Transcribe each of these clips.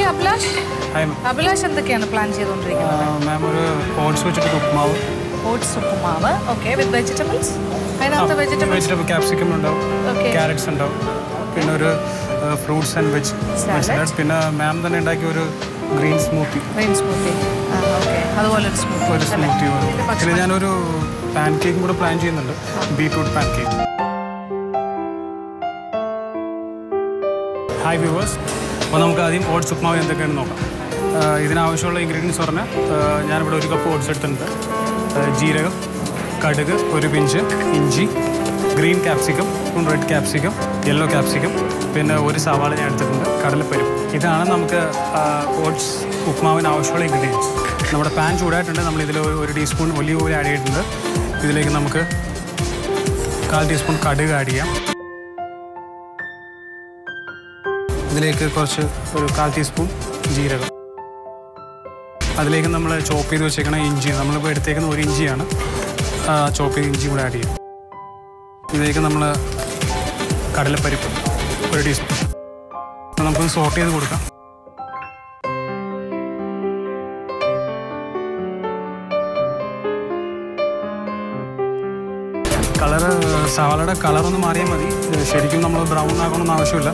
Abhilash. Hi. Abhilash, എന്തൊക്കെയാണ് plan ചെയ്തുകൊണ്ടിരിക്കുന്നത്? Ma'am ഒരു ഓട്സ് വെച്ചിട്ട് ഉപ്പുമാവ്. ഓട്സ് ഉപ്പുമാവ്. Okay, with vegetables. അതിനകത്ത് വെജിറ്റബിൾ ക്യാപ്സിക്കം ഉണ്ടാവും, ക്യാരറ്റ്സ് ഉണ്ടാവും, പിന്നെ ഒരു ഫ്രൂട്ട്സ് ആൻഡ് വെജ് സലാഡ്, പിന്നെ മാം തന്നെ ഉണ്ടാക്കിയ ഒരു ഗ്രീൻ സ്മൂത്തി. ഓക്കെ, അതുപോലെ ഒരു സ്മൂത്തി. പിന്നെ ഞാനൊരു പാൻ കേക്കും കൂടെ പ്ലാൻ ചെയ്യുന്നുണ്ട്, beetroot pan cake. Hi viewers, അപ്പോൾ നമുക്ക് ആദ്യം ഓട്സ് ഉപ്പുമാവ് എന്തൊക്കെയാണെന്ന് നോക്കാം. ഇതിനാവശ്യമുള്ള ഇൻഗ്രീഡിയൻസ് പറഞ്ഞാൽ ഞാനിവിടെ ഒരു കപ്പ് ഓട്സ് എടുത്തിട്ടുണ്ട്. ജീരകം, കടുക്, ഒരു പിഞ്ച് ഇഞ്ചി, green capsicum, red capsicum, yellow capsicum, പിന്നെ ഒരു സവാള ഞാൻ എടുത്തിട്ടുണ്ട്, കടലപ്പരിപ്പ്. ഇതാണ് നമുക്ക് ഓട്സ് ഉപ്പുമാവിന് ആവശ്യമുള്ള ഇൻഗ്രീഡിയൻസ്. നമ്മുടെ പാൻ ചൂടായിട്ടുണ്ട്. നമ്മളിതിൽ ഒരു ടീസ്പൂൺ ഒലിവ് ഓയിൽ ആഡ് ചെയ്തിട്ടുണ്ട്. ഇതിലേക്ക് നമുക്ക് 1/4 ടീസ്പൂൺ കടുക് ആഡ് ചെയ്യാം. ഇതിലേക്ക് കുറച്ച് ഒരു 1/4 ടീസ്പൂൺ ജീരകം. അതിലേക്ക് നമ്മൾ ചോപ്പ് ചെയ്ത് വെച്ചേക്കണ ഇഞ്ചി, നമ്മളിപ്പോൾ എടുത്തേക്കുന്ന ഒരു ഇഞ്ചിയാണ്, ചോപ്പ് ചെയ്ത് ഇഞ്ചി കൂടെ ആഡ് ചെയ്യും. ഇതിലേക്ക് നമ്മൾ കടലപ്പരിപ്പ് ഒരു ടീസ്പൂൺ. നമുക്കൊന്ന് സോട്ട് ചെയ്ത് കൊടുക്കാം. സവാളയുടെ കളറൊന്ന് മാറിയാൽ മതി. ശരിക്കും നമ്മൾ ബ്രൗൺ ആക്കണമെന്ന് ആവശ്യമില്ല.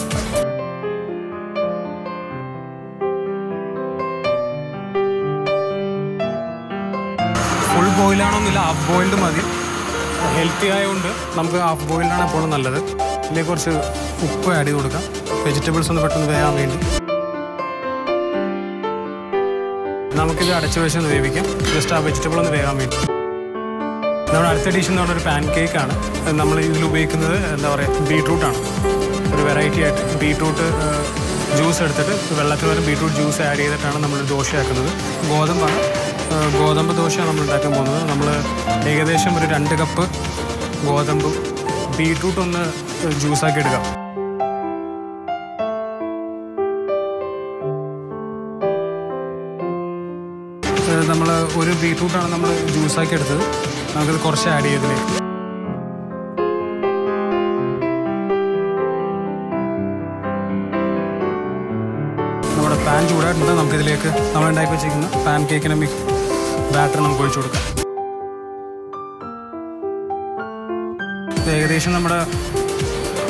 ഫുൾ ബോയിലാണോന്നില്ല, ഹാഫ് ബോയിൽഡ് മതി. ഹെൽത്തി ആയതുകൊണ്ട് നമുക്ക് ഹാഫ് ബോയിൽഡാണ് എപ്പോഴും നല്ലത്. ഇതിലേക്ക് കുറച്ച് ഉപ്പ് ആഡ് ചെയ്ത് കൊടുക്കാം, വെജിറ്റബിൾസ് ഒന്ന് പെട്ടെന്ന് വേകാൻ വേണ്ടി. നമുക്കിത് അടച്ചു വെച്ചൊന്ന് വേവിക്കാം, ജസ്റ്റ് ആ വെജിറ്റബിൾ ഒന്ന് വേകാൻ വേണ്ടി. നമ്മുടെ അടുത്ത ഡിഷ് എന്ന് പറഞ്ഞൊരു പാൻ കേക്കാണ്. നമ്മൾ ഇതിൽ ഉപയോഗിക്കുന്നത് എന്താ പറയുക, ബീട്രൂട്ടാണ്. ഒരു വെറൈറ്റി ആയിട്ട് ബീട്രൂട്ട് ജ്യൂസ് എടുത്തിട്ട് വെള്ളത്തിൽ വരെ ബീട്രൂട്ട് ജ്യൂസ് ആഡ് ചെയ്തിട്ടാണ് നമ്മൾ ദോശയാക്കുന്നത്. ഗോതമ്പാണ്, ഗോതമ്പ് ദോശയാണ് നമ്മൾ ഉണ്ടാക്കാൻ പോകുന്നത്. നമ്മൾ ഏകദേശം ഒരു 2 കപ്പ് ഗോതമ്പ് ബീട്രൂട്ട് ഒന്ന് ജ്യൂസാക്കി എടുക്കാം. നമ്മൾ ഒരു ബീട്രൂട്ടാണ് നമ്മൾ ജ്യൂസാക്കി എടുത്തത്. നമുക്കത് കുറച്ച് ആഡ് ചെയ്തില്ലേ. നമ്മുടെ പാൻ ചൂടായിട്ടുണ്ട്. നമുക്കിതിലേക്ക് നമ്മൾ ഉണ്ടാക്കി വെച്ചിരിക്കുന്ന പാൻ കേക്കിന് ബാറ്റർ നമുക്ക് ഒഴിച്ചു കൊടുക്കാം. ഏകദേശം നമ്മുടെ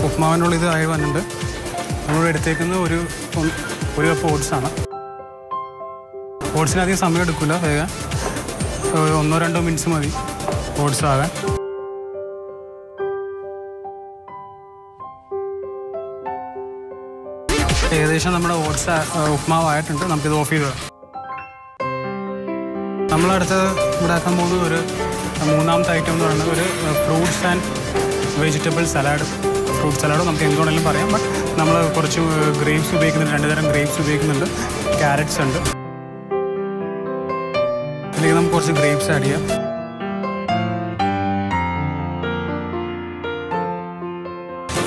ഉപ്മാവിനുള്ള ഇത് ആയി വന്നിട്ടുണ്ട്. നമ്മൾ എടുത്തേക്കുന്നത് ഒരു കപ്പ് ഓട്സാണ്. ഓട്സിന് അധികം സമയം എടുക്കില്ല, വേഗം 1-2 മിനിറ്റ്സ് മതി ഓട്സ് ആകാൻ. ഏകദേശം നമ്മുടെ ഓട്സ് ഉപ്മാവായിട്ടുണ്ട്. നമുക്കിത് ഓഫ് ചെയ്ത് വേണം. നമ്മളടുത്ത് ഇവിടെ ആക്കാൻ പോകുന്നത് ഒരു 3ാമത്തെ ഐറ്റം എന്ന് പറയുന്നത് ഒരു fruits and vegetable salad. Fruit salad നമുക്ക് എന്തുകൊണ്ടെങ്കിലും പറയാം. ബട്ട് നമ്മൾ കുറച്ച് ഗ്രേപ്സ് ഉപയോഗിക്കുന്നുണ്ട്, 2 തരം ഗ്രേപ്സ് ഉപയോഗിക്കുന്നുണ്ട്, ക്യാരറ്റ്സ് ഉണ്ട്. ഇതിലേക്ക് നമുക്ക് കുറച്ച് ഗ്രേപ്സ് ആഡ് ചെയ്യാം.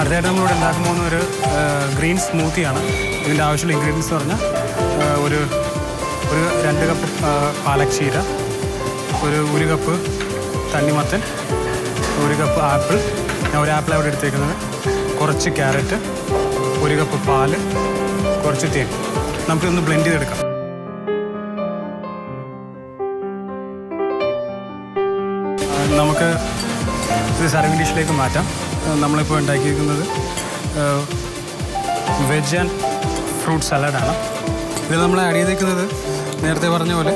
അടുത്തായിട്ട് നമ്മളിവിടെ ഉണ്ടാക്കാൻ പോകുന്ന ഒരു ഗ്രീൻ സ്മൂത്തിയാണ്. ഇതിൻ്റെ ആവശ്യമുള്ള ഇൻഗ്രീഡിയൻസ് പറഞ്ഞാൽ ഒരു 2 കപ്പ് പാലക് ചീര, ഒരു കപ്പ് തണ്ണിമത്തൻ, 1 കപ്പ് ആപ്പിൾ, ഞാൻ ഒരു ആപ്പിൾ അവിടെ എടുത്തേക്കുന്നത്, കുറച്ച് ക്യാരറ്റ്, 1 കപ്പ് പാല്, കുറച്ച് തേൻ. നമുക്കിതൊന്ന് ബ്ലെൻഡ് ചെയ്തെടുക്കാം. നമുക്ക് ഇത് സർവിംഗ് ഡിഷിലേക്ക് മാറ്റാം. നമ്മളിപ്പോൾ ഉണ്ടാക്കിയിരിക്കുന്നത് വെജ് ആൻഡ് ഫ്രൂട്ട് സലാഡാണ്. ഇതിൽ നമ്മൾ ആഡ് ചെയ്തിരിക്കുന്നത് നേരത്തെ പറഞ്ഞ പോലെ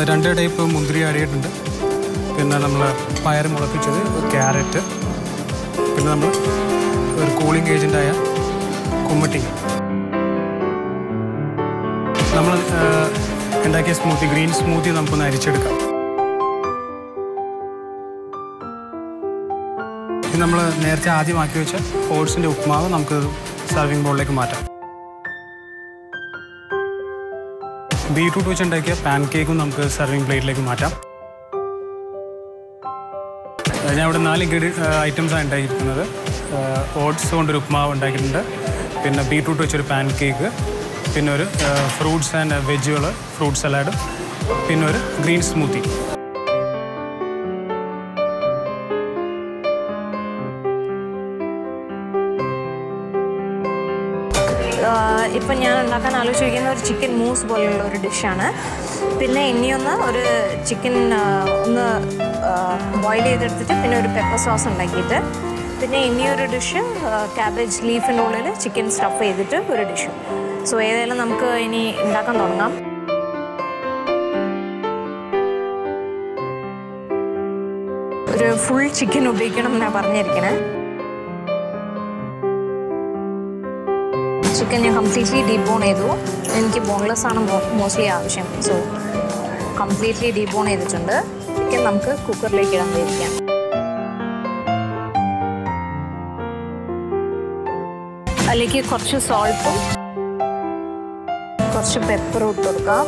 2 ടൈപ്പ് മുന്തിരി ആഡ് ചെയ്തിട്ടുണ്ട്, പിന്നെ നമ്മൾ പയർ മുളപ്പിച്ചത്, ക്യാരറ്റ്, പിന്നെ നമ്മൾ ഒരു കൂളിംഗ് ഏജൻ്റായ കുമ്മട്ടി. നമ്മൾ ഉണ്ടാക്കിയ സ്മൂത്തി, ഗ്രീൻ സ്മൂത്തി നമുക്കൊന്ന് അരിച്ചെടുക്കാം. ഇത് നമ്മൾ നേരത്തെ ആദ്യം ആക്കി വെച്ച ഓട്സിൻ്റെ ഉപ്മാവ് നമുക്ക് സർവിംഗ് ബോളിലേക്ക് മാറ്റാം. ബീട്രൂട്ട് വെച്ചുണ്ടാക്കിയ പാൻ കേക്കും നമുക്ക് സർവിംഗ് പ്ലേറ്റിലേക്ക് മാറ്റാം. ഞാൻ ഇവിടെ 4 ഐറ്റംസാണ് ഉണ്ടാക്കിയിരിക്കുന്നത്. ഓട്സ് കൊണ്ടൊരു ഉപ്മാവ് ഉണ്ടാക്കിയിട്ടുണ്ട്, പിന്നെ ബീട്രൂട്ട് വെച്ചൊരു പാൻ കേക്ക്, പിന്നെ ഒരു ഫ്രൂട്ട്സ് ആൻഡ് വെജുകൾ ഫ്രൂട്ട് സലാഡ്, പിന്നെ ഒരു ഗ്രീൻ സ്മൂത്തി. ഇപ്പം ഞാൻ ഉണ്ടാക്കാൻ ആലോചിക്കുന്ന ഒരു ചിക്കൻ മൂസ് പോലെയുള്ള ഒരു ഡിഷാണ്. പിന്നെ ഇനിയൊന്ന് ഒരു ചിക്കൻ ഒന്ന് ബോയിൽ ചെയ്തെടുത്തിട്ട് പിന്നെ ഒരു പെപ്പർ സോസ് ഉണ്ടാക്കിയിട്ട് പിന്നെ ഇനിയൊരു ഡിഷ് ക്യാബേജ് ലീഫിൻ്റെ ഉള്ളിൽ ചിക്കൻ സ്റ്റഫ് ചെയ്തിട്ട് ഒരു ഡിഷും. സോ ഏതായാലും നമുക്ക് ഇനി ഉണ്ടാക്കാൻ തുടങ്ങാം. ഒരു ഫുൾ ചിക്കൻ ഉപയോഗിക്കണം എന്നാണ് പറഞ്ഞിരിക്കണേ. ചിക്കൻ ഞാൻ കംപ്ലീറ്റ്ലി ഡീബോൺ ചെയ്തു. എനിക്ക് ബോൺലെസ് ആണ് മോസ്റ്റ്ലി ആവശ്യം. സോ കംപ്ലീറ്റ്ലി ഡീബോൺ ചെയ്തിട്ടുണ്ട്. ചിക്കൻ നമുക്ക് കുക്കറിലേക്ക് ഇടാൻ വേണ്ടിയിരിക്കാം. അതിലേക്ക് കുറച്ച് സോൾട്ടും കുറച്ച് പെപ്പറും ഇട്ട് കൊടുക്കാം.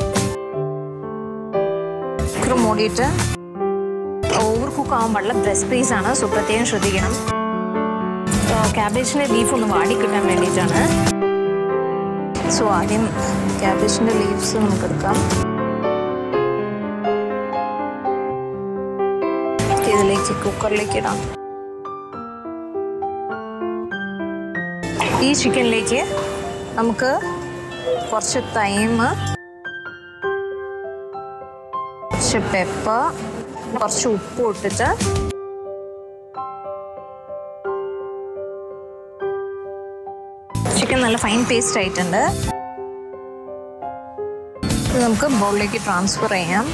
കുക്കർ മൂടിയിട്ട് ഓവർ കുക്ക് ആവാൻ പാടില്ല. ബ്രസ്റ്റ് പീസ് ആണ്, സോ പ്രത്യേകം ശ്രദ്ധിക്കണം. ക്യാബേജിൻ്റെ ലീഫ് ഒന്ന് വാടി കിട്ടാൻ വേണ്ടിയിട്ടാണ്. സോ ആദ്യം ക്യാബേജിൻ്റെ ലീവ്സ് നമുക്കെടുക്കാം. ഇതിലേക്ക് കുക്കറിലേക്ക് ഇടാം. ഈ ചിക്കനിലേക്ക് നമുക്ക് കുറച്ച് തൈം, കുറച്ച് പെപ്പർ, കുറച്ച് ഉപ്പ് ഇട്ടിട്ട് ചിക്കൻ നല്ല ഫൈൻ പേസ്റ്റ് ആയിട്ടുണ്ട്. ഇത് നമുക്ക് ബൗളിലേക്ക് ട്രാൻസ്ഫർ ചെയ്യാം.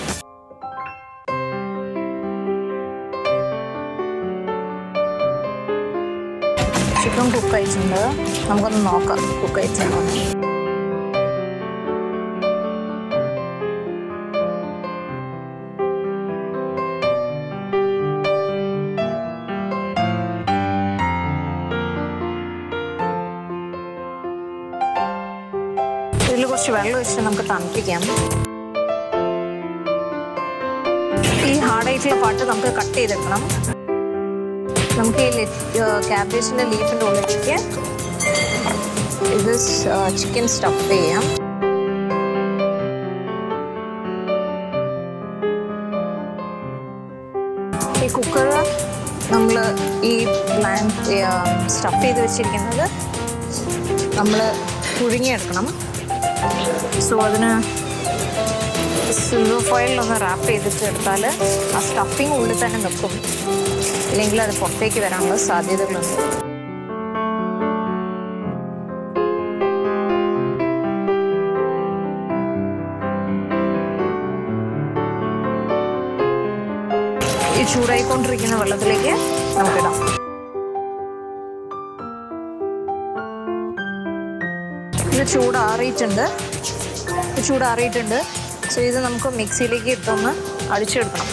ചിക്കൻ കുക്ക് ആയിട്ടുണ്ട്. നമുക്കൊന്ന് നോക്കാം കുക്ക് ആയിട്ടുണ്ടോ. ഇതിൽ കുറച്ച് വെള്ളം ഒഴിച്ച് നമുക്ക് തണുപ്പിക്കാം. ഈ ഹാർഡായിട്ടുള്ള പാട്ട് നമുക്ക് കട്ട് ചെയ്തെടുക്കണം. നമുക്ക് ഈ ക്യാബേജിൻ്റെ ലീഫിൻ്റെ ഉള്ളിലേക്ക് ഇത് ചിക്കൻ സ്റ്റഫ് ചെയ്യാം. ഈ കുക്കർ നമ്മൾ ഈ സ്റ്റഫ് ചെയ്ത് വെച്ചിരിക്കുന്നത് നമ്മൾ പുഴുങ്ങിയെടുക്കണം. സോ അതിന് സിൽവർ ഫോയിലൊന്ന് റാപ്പ് ചെയ്തിട്ട് എടുത്താൽ ആ സ്റ്റഫിങ് ഉള്ളിൽ തന്നെ നിൽക്കും. ഇല്ലെങ്കിൽ അത് പുറത്തേക്ക് വരാനുള്ള സാധ്യതകളുണ്ട്. ഈ ചൂടായിക്കൊണ്ടിരിക്കുന്ന വെള്ളത്തിലേക്ക് നമുക്കിടാം. ഇത് ചൂടാറിയിട്ടുണ്ട്. സോ ഇത് നമുക്ക് മിക്സിയിലേക്ക് ഇട്ടൊന്ന് അടിച്ചെടുക്കണം.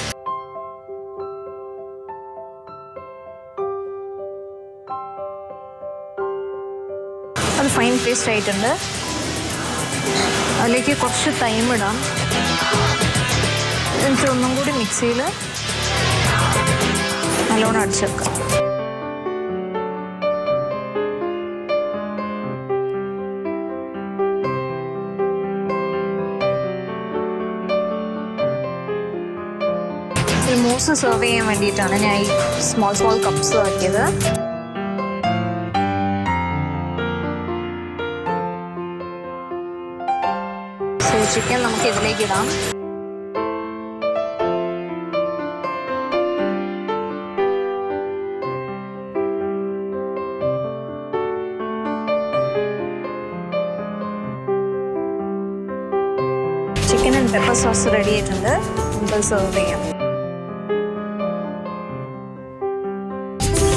അത് ഫൈൻ പേസ്റ്റ് ആയിട്ടുണ്ട്. അതിലേക്ക് കുറച്ച് തൈം ഇടാം. എന്നിട്ട് ഒന്നും കൂടി മിക്സിയിൽ നല്ലോണം അടിച്ചെടുക്കാം. ഈ മൂസ് സെർവ് ചെയ്യാൻ വേണ്ടിയിട്ടാണ് ഞാൻ ഈ സ്മോൾ കപ്സ് ആക്കിയത്. ചിക്കൻ നമുക്ക് ഇതിലേക്ക് ഇടാം. Chicken and pepper sauce ready ആയിട്ടുണ്ട്. നമുക്ക് സെർവ് ചെയ്യാം.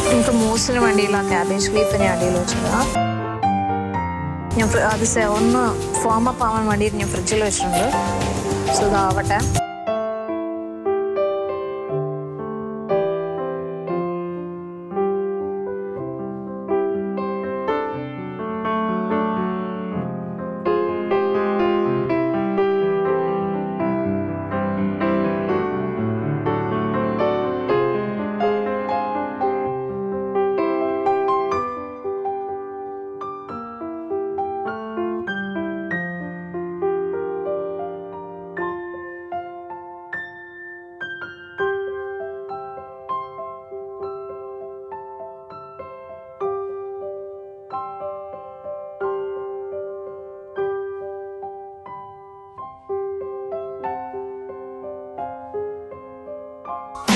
നമുക്ക് മൂസിന് വേണ്ടിയുള്ള ക്യാബേജ് ലീഫ് ഞാൻ അടിയിൽ വെച്ചിടാം. ഞാൻ അത് ഒന്ന് ഫോം അപ്പ് ആവാൻ വേണ്ടിയിട്ട് ഞാൻ ഫ്രിഡ്ജിൽ വെച്ചിട്ടുണ്ട്. സോ ഇതാവട്ടെ.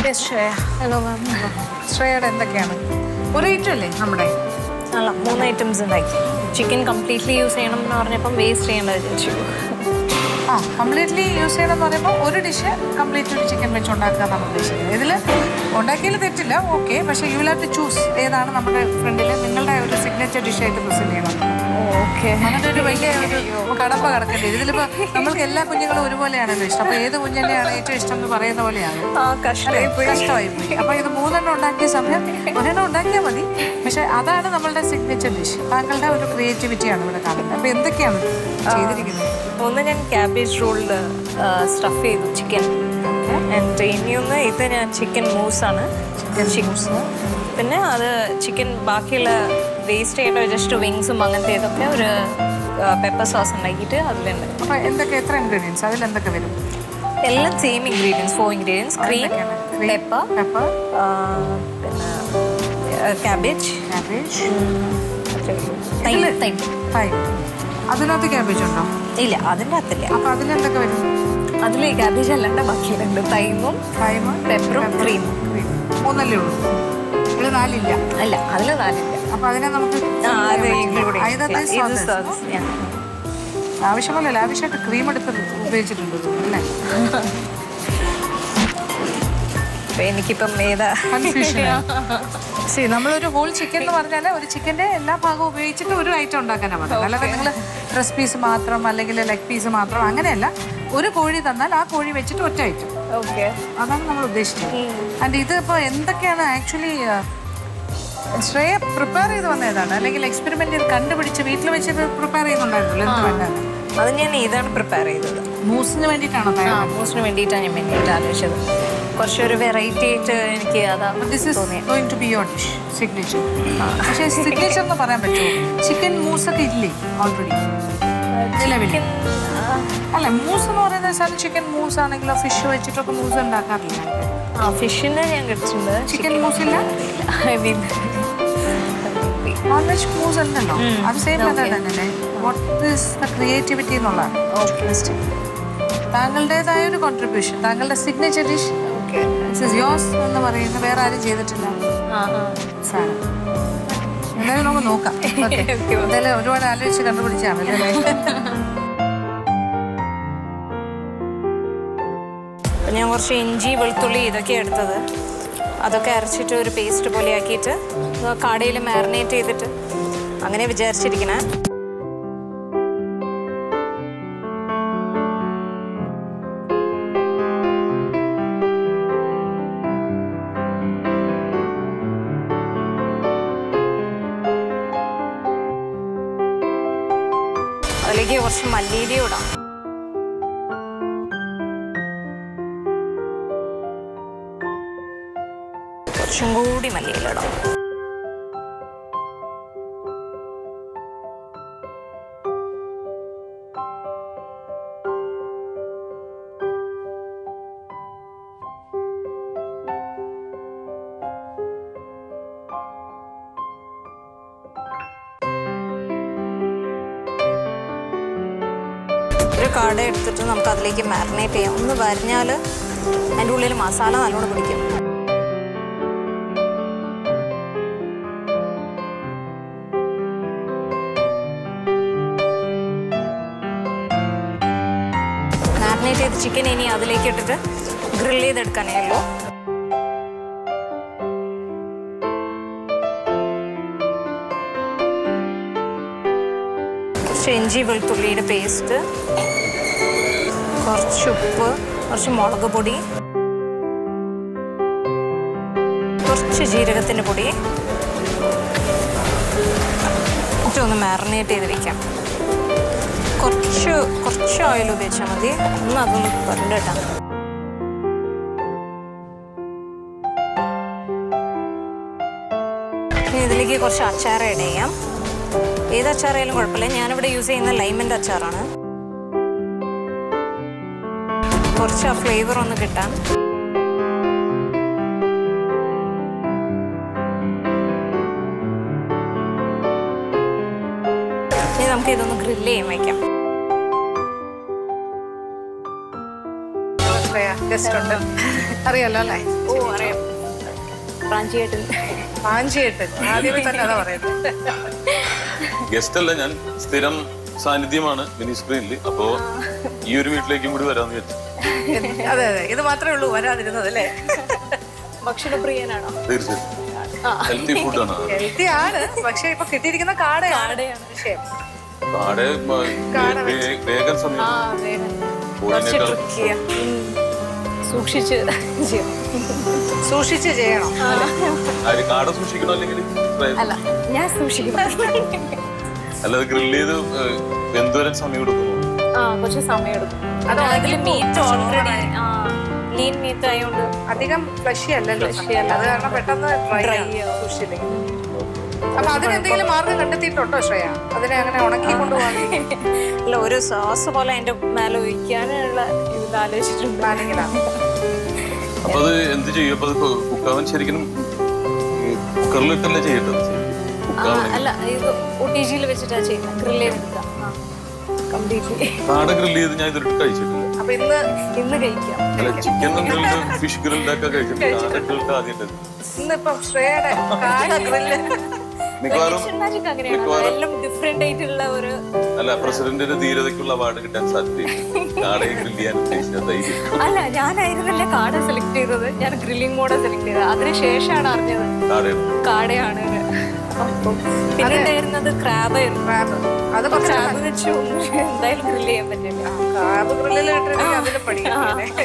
Hello ma'am. ശ്രേയയുടെ എന്തൊക്കെയാണ്? ഒരു ഐറ്റം അല്ലേ നമ്മുടെ? അല്ല, 3 ഐറ്റംസ് ഉണ്ടാക്കി. ചിക്കൻ കംപ്ലീറ്റ്ലി യൂസ് ചെയ്യണം എന്ന് പറഞ്ഞപ്പം വേസ്റ്റ് ചെയ്യേണ്ടത് വിചാരിച്ചു. കംപ്ലീറ്റ്ലി യൂസ് ചെയ്യണം എന്ന് പറയുമ്പോൾ ഒരു ഡിഷ് കംപ്ലീറ്റ് ഒരു ചിക്കൻ വെച്ച് ഉണ്ടാക്കുക എന്നാണ് ഉദ്ദേശിക്കുന്നത്. ഇതിൽ ഉണ്ടാക്കിയാൽ തെറ്റില്ല, ഓക്കെ. പക്ഷേ you will have to choose ഏതാണ് നമ്മുടെ ഫ്രണ്ടിൽ നിങ്ങളുടെ ഒരു സിഗ്നേച്ചർ ഡിഷായിട്ട് പ്രസൻറ്റ് ചെയ്യണം. ഓക്കെ. അങ്ങനെ ഒരു വലിയ ഒരു കടമ്പ കിടക്കേണ്ടി. ഇതിലിപ്പോൾ നമ്മൾക്ക് എല്ലാ കുഞ്ഞുങ്ങളും ഒരുപോലെയാണല്ലോ ഇഷ്ടം. അപ്പോൾ ഏത് കുഞ്ഞിനെയാണ് ഏറ്റവും ഇഷ്ടം എന്ന് പറയുന്ന പോലെയാണ്. കഷ്ടമായി പോയി. അപ്പോൾ ഇത് 3 ഉണ്ടാക്കിയ സമയം 1 ഉണ്ടാക്കിയാൽ മതി. പക്ഷേ അതാണ് നമ്മളുടെ സിഗ്നേച്ചർ ഡിഷ്. താങ്കളുടെ ഒരു ക്രിയേറ്റിവിറ്റിയാണ് ഇവിടെ കാണുന്നത്. അപ്പോൾ എന്തൊക്കെയാണ് ചെയ്തിരിക്കുന്നത്? ഒന്ന് ഞാൻ ക്യാബേജ് റോളിൽ സ്റ്റഫ് ചെയ്തു ചിക്കൻ. ആൻഡ് ഇനിയൊന്ന് ഇത് ഞാൻ ചിക്കൻ മൂസാണ്. ചിക്കൻ മൂസ്. പിന്നെ അത് ചിക്കൻ ബാക്കിയുള്ള വേസ്റ്റ് ചെയ്യേണ്ട ജസ്റ്റ് വിങ്സും അങ്ങനത്തെ ഇതൊക്കെ ഒരു പെപ്പർ സോസ് ഉണ്ടാക്കിയിട്ട് അതിലുണ്ട്. അപ്പോൾ എന്തൊക്കെ എത്ര ഇൻഗ്രീഡിയൻസ് അതിലെന്തൊക്കെ വരും? എല്ലാം same ingredients, 4 ingredients. Cream, pepper, പിന്നെ ക്യാബേജ്, തൈം. അതിനകത്ത് ക്യാബേജ് ഉണ്ടോ? ഇല്ല, അതിൻ്റെ അകത്തില്ല. അപ്പോൾ അതിലെന്തൊക്കെ വരും? അതിൽ ക്യാബേജ് അല്ലാണ്ട് ബാക്കിയുണ്ട്. തൈമും പെപ്പറും ക്രീമും. 3 ഉള്ളൂ. ഇത് 4 ഇല്ല. അല്ല, അതിൽ 4 ഇല്ല. അപ്പോൾ അതിനെ നമുക്ക് ആവശ്യമല്ല, ലാവിഷായിട്ട് ക്രീം എടുത്ത് ഉപയോഗിച്ചിട്ടുണ്ട് അല്ലേ? എനിക്കിപ്പം ഏതാ കൺഫ്യൂഷൻ. ശരി, നമ്മളൊരു ഹോൾ ചിക്കൻ എന്ന് പറഞ്ഞാൽ ഒരു ചിക്കൻ്റെ എല്ലാ ഭാഗവും ഉപയോഗിച്ചിട്ട് ഒരു ഐറ്റം ഉണ്ടാക്കാനാണ് പറഞ്ഞത്. അല്ലാതെ നിങ്ങൾ ഡ്രസ് പീസ് മാത്രം അല്ലെങ്കിൽ ലെഗ് പീസ് മാത്രം അങ്ങനെയല്ല. ഒരു കോഴി തന്നാൽ ആ കോഴി വെച്ചിട്ട് ഒറ്റ ഐറ്റം. ഓക്കെ, അതാണ് നമ്മൾ ഉദ്ദേശിച്ചത്. ആൻഡ് ഇത് ഇപ്പോൾ എന്തൊക്കെയാണ് ആക്ച്വലി ശ്രേയ പ്രിപ്പയർ ചെയ്ത് വന്നതാണ് അല്ലെങ്കിൽ എക്സ്പെരിമെന്റ് ചെയ്ത് കണ്ടുപിടിച്ച് വീട്ടിൽ വെച്ച് പ്രിപ്പയർ ചെയ്യുന്നുണ്ടായിരുന്നല്ലോ? എന്ത് വേണ്ടത്? അത് ഞാൻ ഇതാണ് പ്രിപ്പയർ ചെയ്തത്. മൂസിന് വേണ്ടിയിട്ടാണോ? മൂസിന് വേണ്ടിയിട്ടാണ് ഞാൻ വേണ്ടിയിട്ട് ആലോചിച്ചത്. കുറച്ചൊരു വെറൈറ്റി ആയിട്ട് എനിക്ക് സിഗ്നേച്ചർ. പക്ഷേ സിഗ്നേച്ചർ എന്ന് പറയാൻ പറ്റുമോ? ചിക്കൻ മൂസൊക്കെ ഇല്ലേ ഓൾറെഡി നിലവിൽ? അല്ല, മൂസ് എന്ന് പറയുന്ന സാധനം ചിക്കൻ മൂസ് ആണെങ്കിലോ ഫിഷ് വെച്ചിട്ടൊക്കെ മൂസ് ഉണ്ടാക്കാറില്ല. ഫിഷിൻ്റെ ഞാൻ കിട്ടുന്നുണ്ട്. ചിക്കൻ മൂസില്ല. നോൺ വെജ് മൂസ് അല്ലല്ലോ, അത് സെയിം മെത്തേഡ് തന്നെയല്ലേ? വാട്ട് ഈസ് ദ ക്രിയേറ്റിവിറ്റി എന്നുള്ളതാണ് താങ്കളുടേതായ ഒരു കോൺട്രിബ്യൂഷൻ, താങ്കളുടെ സിഗ്നേച്ചർ ഡിഷ് യോസ് എന്ന് പറയുന്ന വേറെ ആരും ചെയ്തിട്ടില്ല. എന്തായാലും നമുക്ക് നോക്കാം. എന്തായാലും ഒരുപാട് ആലോചിച്ച് കണ്ടുപിടിച്ചാണല്ലേ? ഞാൻ കുറച്ച് ഇഞ്ചി വെളുത്തുള്ളി ഇതൊക്കെ എടുത്തത്. അതൊക്കെ അരച്ചിട്ട് ഒരു പേസ്റ്റ് പോലെ ആക്കിയിട്ട് കാടയിൽ മാരിനേറ്റ് ചെയ്തിട്ട് അങ്ങനെ വിചാരിച്ചിരിക്കണേ. അതിലേക്ക് കുറച്ച് മല്ലിയില ഇടാം. കുറച്ചും കൂടി മല്ലിയില ഇടാം. ഒരു കാട എടുത്തിട്ട് നമുക്ക് അതിലേക്ക് മാരിനേറ്റ് ചെയ്യാം. ഒന്ന് വരഞ്ഞാൽ അതിൻ്റെ ഉള്ളിൽ മസാല നല്ലോണം പിടിക്കും. മാരിനേറ്റ് ചെയ്ത് ചിക്കൻ ഇനി അതിലേക്ക് ഇട്ടിട്ട് ഗ്രിൽ ചെയ്തെടുക്കാനേ ഉള്ളൂ. കുറച്ച് ഇഞ്ചി വെളുത്തുള്ളിയുടെ പേസ്റ്റ്, കുറച്ച് ഉപ്പ്, കുറച്ച് മുളക് പൊടി, കുറച്ച് ജീരകത്തിൻ്റെ പൊടി ഇട്ടൊന്ന് മാരിനേറ്റ് ചെയ്ത് വയ്ക്കാം. കുറച്ച് ഓയിൽ ഉപയോഗിച്ചാൽ മതി. ഒന്ന് അതൊന്ന് പറഞ്ഞിട്ടാ. ഇനി ഇതിലേക്ക് കുറച്ച് അച്ചാർ ആഡ് ചെയ്യാം. ഏത് അച്ചാറായാലും കുഴപ്പമില്ല. ഞാനിവിടെ യൂസ് ചെയ്യുന്ന ലൈമിൻ്റെ അച്ചാറാണ്. കുറച്ച് ആ ഫ്ലേവർ ഒന്ന് കിട്ടാൻ. ഇനി നമുക്ക് ഇതൊന്ന് ഗ്രില്ല് ചെയ്യാൻ വയ്ക്കാം. ശ്രേയ ഗസ്റ്റ് ഉണ്ട്, അറിയാലോ അല്ലേ? ഓ അറിയാം, പ്രാഞ്ചിയേട്ടൻ. പ്രാഞ്ചിയേട്ടൻ ആദ്യമേ തന്നെ അതാ പറയുന്നത്. ഗസ്റ്റ് അല്ല, ഞാൻ സ്ഥിരം സാന്നിധ്യമാണ് മിനി സ്ക്രീനിൽ. അപ്പോ ഈ ഒരു വീട്ടിലേക്കും കൂടി വരാന്ന് വെച്ചു. അതെ അതെ, ഇത് മാത്രമേ ഉള്ളൂ വരാതിരുന്നത് അല്ലേ? ഭക്ഷണപ്രിയനാണോ? തീർച്ചയായിട്ടും ഹെൽത്തി ഫുഡാണ്. ഹെൽത്തി ആണ്, പക്ഷെ ഇപ്പൊ കിട്ടിയിരിക്കുന്ന കാടയാണ് വിഷയം. വേഗം സമയം സൂക്ഷിച്ച് ചെയ്യണം. കാട സൂക്ഷിക്കണോ അല്ലെങ്കിൽ അല്ല ഞാൻ സൂക്ഷിക്കണം. അല്ലാതെ ഗ്രില്ല് ചെയ്ത് വെന്തുവരാൻ സമയം എടുക്കുമോ? കുറച്ച് സമയം എടുക്കും. മീറ്റ് ഓൾറെഡി ലീൻ മീറ്റ് ആയതുകൊണ്ട് അധികം ഫ്ലഷി അല്ലല്ലോ, അത് കാരണം പെട്ടെന്ന് ഡ്രൈ സൂക്ഷിച്ചില്ലെങ്കിൽ. അപ്പൊ അതിനെന്തെങ്കിലും മാർഗം കണ്ടെത്തിയിട്ടുണ്ടോ ശ്രേയ? അതിനെ അങ്ങനെ ഉണക്കി കൊണ്ടുപോകാൻ? അല്ല, ഒരു സോസ് പോലെ അതിന്റെ മേലെ ഒഴിക്കാനുള്ള ഇത് ആലോചിച്ചിട്ടുണ്ട്. പ്ലാനിങ്ങിലാണ്. അപ്പൊ അത് എന്ത് ചെയ്യും? അപ്പൊ അത് കുക്കാവൻ ശരിക്കും കുക്കറിലിട്ടല്ലേ ചെയ്യേണ്ടത്? അല്ല, ഇത് ഒട്ടിജിയിൽ വെച്ചിട്ടാ ചെയ്യുന്നത്, ഗ്രില്ല് ചെയ്തെടുക്കാം. കാട ഗ്രില്ല് ചെയ്ത് ഞാൻ ഇതൊരു കഴിച്ചിട്ടില്ല. അപ്പൊ ഇന്ന് കഴിക്കാം. അല്ല, ചിക്കൻ ഗ്രിൽഡ്, ഫിഷ് ഗ്രിൽഡ് ഒക്കെ കഴിച്ചിട്ടുണ്ട്. ആദ്യം ഇന്നിപ്പം ശ്രേയയുടെ കാട ഗ്രില്ല് അല്ല, പ്രസിഡന്റിന്റെ ധീരതയ്ക്കുള്ള അവാർഡ് കിട്ടാൻ സാധ്യതയുണ്ട്. കാടയെ ഗ്രില്ല് ചെയ്യാൻ ഉദ്ദേശിച്ച അല്ല, ഞാനായിരുന്നല്ലേ കാട സെലക്ട് ചെയ്തത്, ഞാൻ ഗ്രില്ലിംഗ് മോഡ് സെലക്ട് ചെയ്തത്. അതിനുശേഷമാണ് അറിഞ്ഞത് കാടയാണ്. പിന്നെ ഉണ്ടായിരുന്നത് ക്രാബായിരുന്നു. അത് ക്രാബ് വെച്ച് എന്തായാലും ഗ്രില്ല് ചെയ്യാൻ പറ്റില്ല. ക്രാബ് ഗ്രില്ലിൽ അതിലും പഠിക്കാം.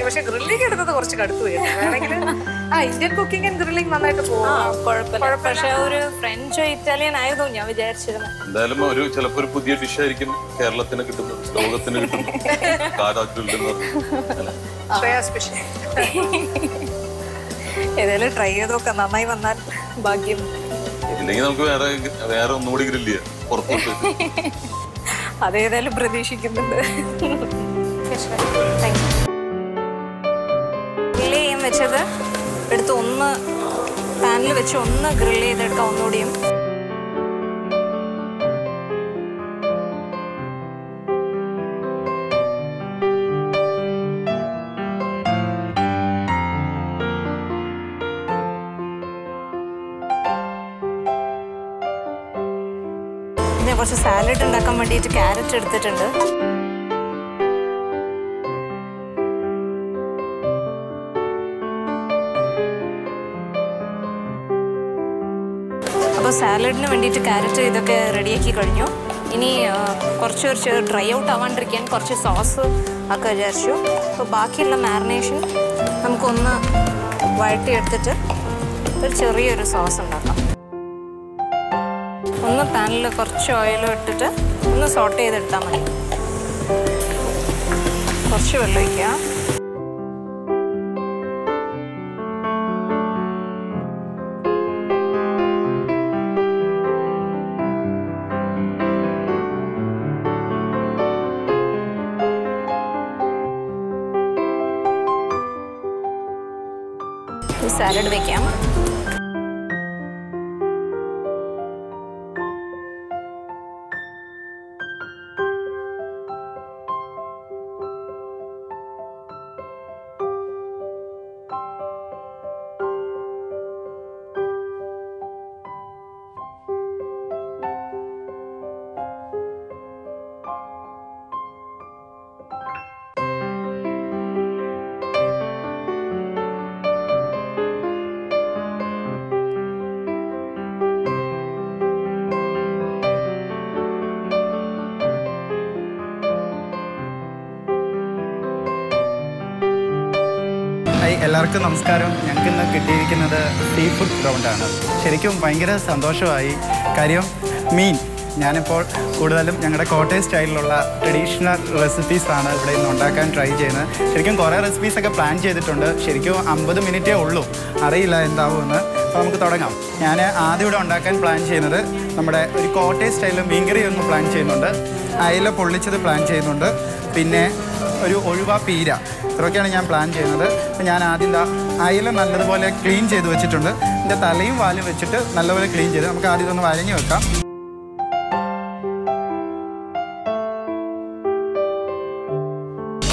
പക്ഷെ ഗ്രില്ലിങ് എടുത്തത് കുറച്ച് കടുത്തു പോയി. വേണമെങ്കിൽ ഇന്ത്യൻ കുക്കിംഗ് ആൻഡ് ഗ്രില്ലിംഗ് നന്നായിട്ട് പോകാം, കുഴപ്പമില്ല. പക്ഷെ ഒരു ഫ്രഞ്ചോ ഇറ്റാലിയൻ ആയതോ ഞാൻ വിചാരിച്ചിരുന്നു. എന്തായാലും ചിലപ്പോ ഒരു പുതിയ ഡിഷ് ആയിരിക്കും കേരളത്തിന് കിട്ടുന്നത്, ലോകത്തിന് കിട്ടുന്നത്. ഏതായാലും ട്രൈ ചെയ്ത് നോക്കാം, നന്നായി വന്നാൽ ഭാഗ്യം. ഇല്ലെങ്കിൽ നമുക്ക് വേറെ ഒന്നുകൂടി ഗ്രില്ല് ചെയ്യാം പുറത്തോട്ട്. അതേതായാലും പ്രതീക്ഷിക്കുന്നുണ്ട്. ഗ്രില്ല് ചെയ്യാൻ വെച്ചത് എടുത്ത് ഒന്ന് പാനിൽ വെച്ച് ഒന്ന് ഗ്രില്ല് ചെയ്തെടുക്കാം ഒന്നുകൂടിയും. കുറച്ച് സാലഡ് ഉണ്ടാക്കാൻ വേണ്ടിയിട്ട് ക്യാരറ്റ് എടുത്തിട്ടുണ്ട്. അപ്പോൾ സാലഡിന് വേണ്ടിയിട്ട് ക്യാരറ്റ് ഇതൊക്കെ റെഡിയാക്കി കഴിഞ്ഞു. ഇനി കുറച്ച് ഡ്രൈ ഔട്ട് ആവാണ്ടിരിക്കാൻ കുറച്ച് സോസ് ഒക്കെ വിചാരിച്ചു. അപ്പോൾ ബാക്കിയുള്ള മാരിനേഷൻ നമുക്കൊന്ന് വഴട്ടിയെടുത്തിട്ട് ഒരു ചെറിയൊരു സോസ് ഉണ്ടാക്കാം. ഒന്ന് പാനിൽ കുറച്ച് ഓയിലും ഇട്ടിട്ട് ഒന്ന് സോട്ട് ചെയ്തെടുത്താൽ മതി. കുറച്ച് വെള്ളം ഒഴിക്കുക. സാലഡ് വെക്കാം. എല്ലാവർക്കും നമസ്കാരം. ഞങ്ങൾക്ക് ഇന്ന് കിട്ടിയിരിക്കുന്നത് സീ ഫുഡ് റൗണ്ടാണ്. ശരിക്കും ഭയങ്കര സന്തോഷമായി. കാര്യം മീൻ ഞാനിപ്പോൾ കൂടുതലും ഞങ്ങളുടെ കോട്ടയം സ്റ്റൈലിലുള്ള ട്രഡീഷണൽ റെസിപ്പീസാണ് ഇവിടെ ഇന്ന് ഉണ്ടാക്കാൻ ട്രൈ ചെയ്യുന്നത്. ശരിക്കും കുറേ റെസിപ്പീസൊക്കെ പ്ലാൻ ചെയ്തിട്ടുണ്ട്. ശരിക്കും 50 മിനിറ്റേ ഉള്ളൂ, അറിയില്ല എന്താവുമെന്ന്. അപ്പോൾ നമുക്ക് തുടങ്ങാം. ഞാൻ ആദ്യം ഇവിടെ ഉണ്ടാക്കാൻ പ്ലാൻ ചെയ്യുന്നത് നമ്മുടെ ഒരു കോട്ടയം സ്റ്റൈലിൽ മീൻകറി ഒന്ന് പ്ലാൻ ചെയ്യുന്നുണ്ട്, അയില പൊള്ളിച്ചത് പ്ലാൻ ചെയ്യുന്നുണ്ട്, പിന്നെ ഒരു ഒഴുവ പീര, ഇത്രയൊക്കെയാണ് ഞാൻ പ്ലാൻ ചെയ്യുന്നത്. അപ്പോൾ ഞാൻ ആദ്യം അയില നല്ലതുപോലെ ക്ലീൻ ചെയ്ത് വെച്ചിട്ടുണ്ട്. ഇതിൻ്റെ തലയും വാലും വെച്ചിട്ട് നല്ലപോലെ ക്ലീൻ ചെയ്ത് നമുക്ക് ആദ്യം ഇതൊന്ന് വരഞ്ഞ് വെക്കാം.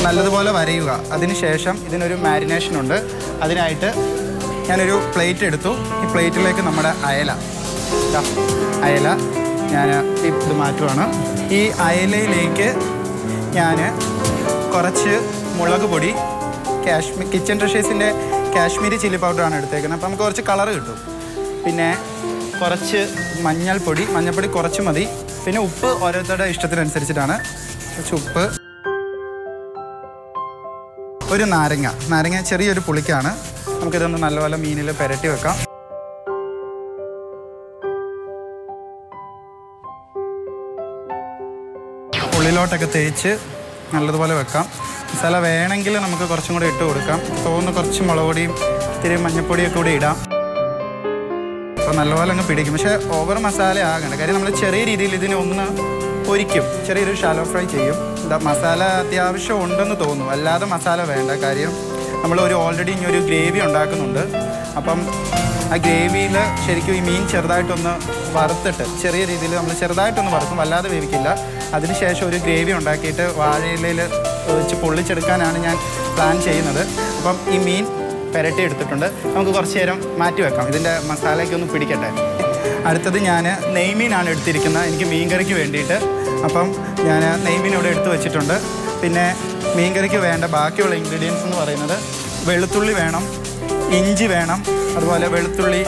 നല്ലതുപോലെ വരയുക. അതിനുശേഷം ഇതിനൊരു മാരിനേഷനുണ്ട്. അതിനായിട്ട് ഞാനൊരു പ്ലേറ്റ് എടുത്തു. ഈ പ്ലേറ്റിലേക്ക് നമ്മുടെ അയല ഞാൻ ഇത് മാറ്റുവാണ്. ഈ അയലയിലേക്ക് ഞാൻ കുറച്ച് മുളക് പൊടി, കിച്ചൺ ട്രഷേഴ്സിൻ്റെ കാശ്മീരി ചില്ലി പൗഡറാണ് എടുത്തേക്കുന്നത്. അപ്പോൾ നമുക്ക് കുറച്ച് കളറ് കിട്ടും. പിന്നെ കുറച്ച് മഞ്ഞൾപ്പൊടി കുറച്ച് മതി. പിന്നെ ഉപ്പ് ഓരോരുത്തരുടെ ഇഷ്ടത്തിനനുസരിച്ചിട്ടാണ്. കുറച്ച് ഉപ്പ്, ഒരു നാരങ്ങ ചെറിയൊരു പുളിക്കാണ്. നമുക്കിതൊന്ന് നല്ലപോലെ മീനിൽ പുരട്ടി വെക്കാം. ഉള്ളിലോട്ടൊക്കെ തേച്ച് നല്ലതുപോലെ വെക്കാം. മസാല വേണമെങ്കിൽ നമുക്ക് കുറച്ചും കൂടി ഇട്ട് കൊടുക്കാം. തോന്നുന്നു കുറച്ച് മുളക് പൊടിയും ഇത്തിരി മഞ്ഞൾപ്പൊടിയൊക്കെ കൂടി ഇടാം. അപ്പോൾ നല്ലപോലെ അങ്ങ് പിടിക്കും. പക്ഷേ ഓവർ മസാല ആകണ്ട. കാര്യം നമ്മൾ ചെറിയ രീതിയിൽ ഇതിനെ ഒന്ന് പൊരിക്കും. ചെറിയൊരു ഷാലോ ഫ്രൈ ചെയ്യും. മസാല അത്യാവശ്യം ഉണ്ടെന്ന് തോന്നുന്നു. അല്ലാതെ മസാല വേണ്ട. കാര്യം നമ്മൾ ഓൾറെഡി ഇനി ഒരു ഗ്രേവി ഉണ്ടാക്കുന്നുണ്ട്. അപ്പം ആ ഗ്രേവിയിൽ ശരിക്കും ഈ മീൻ ചെറുതായിട്ടൊന്ന് വറുത്തിട്ട് ചെറിയ രീതിയിൽ നമ്മൾ ചെറുതായിട്ടൊന്ന് വറുക്കും. വല്ലാതെ വേവിക്കില്ല. അതിനുശേഷം ഒരു ഗ്രേവി ഉണ്ടാക്കിയിട്ട് വാഴയിലയിൽ വെച്ച് പൊള്ളിച്ചെടുക്കാനാണ് ഞാൻ പ്ലാൻ ചെയ്യുന്നത്. അപ്പം ഈ മീൻ പുരട്ടി എടുത്തിട്ടുണ്ട്. നമുക്ക് കുറച്ച് നേരം മാറ്റി വെക്കാം. ഇതിൻ്റെ മസാലയ്ക്ക് ഒന്ന് പിടിക്കട്ടെ. അടുത്തത് ഞാൻ നെയ്മീനാണ് എടുത്തിരിക്കുന്നത് എനിക്ക് മീൻകറിക്ക് വേണ്ടിയിട്ട്. അപ്പം ഞാൻ നെയ്മീൻ ഇവിടെ എടുത്ത് വെച്ചിട്ടുണ്ട്. പിന്നെ മീൻകറിക്ക് വേണ്ട ബാക്കിയുള്ള ഇൻഗ്രീഡിയൻസ് എന്ന് പറയുന്നത് വെളുത്തുള്ളി വേണം, ഇഞ്ചി വേണം, അതുപോലെ വെളുത്തുള്ളി,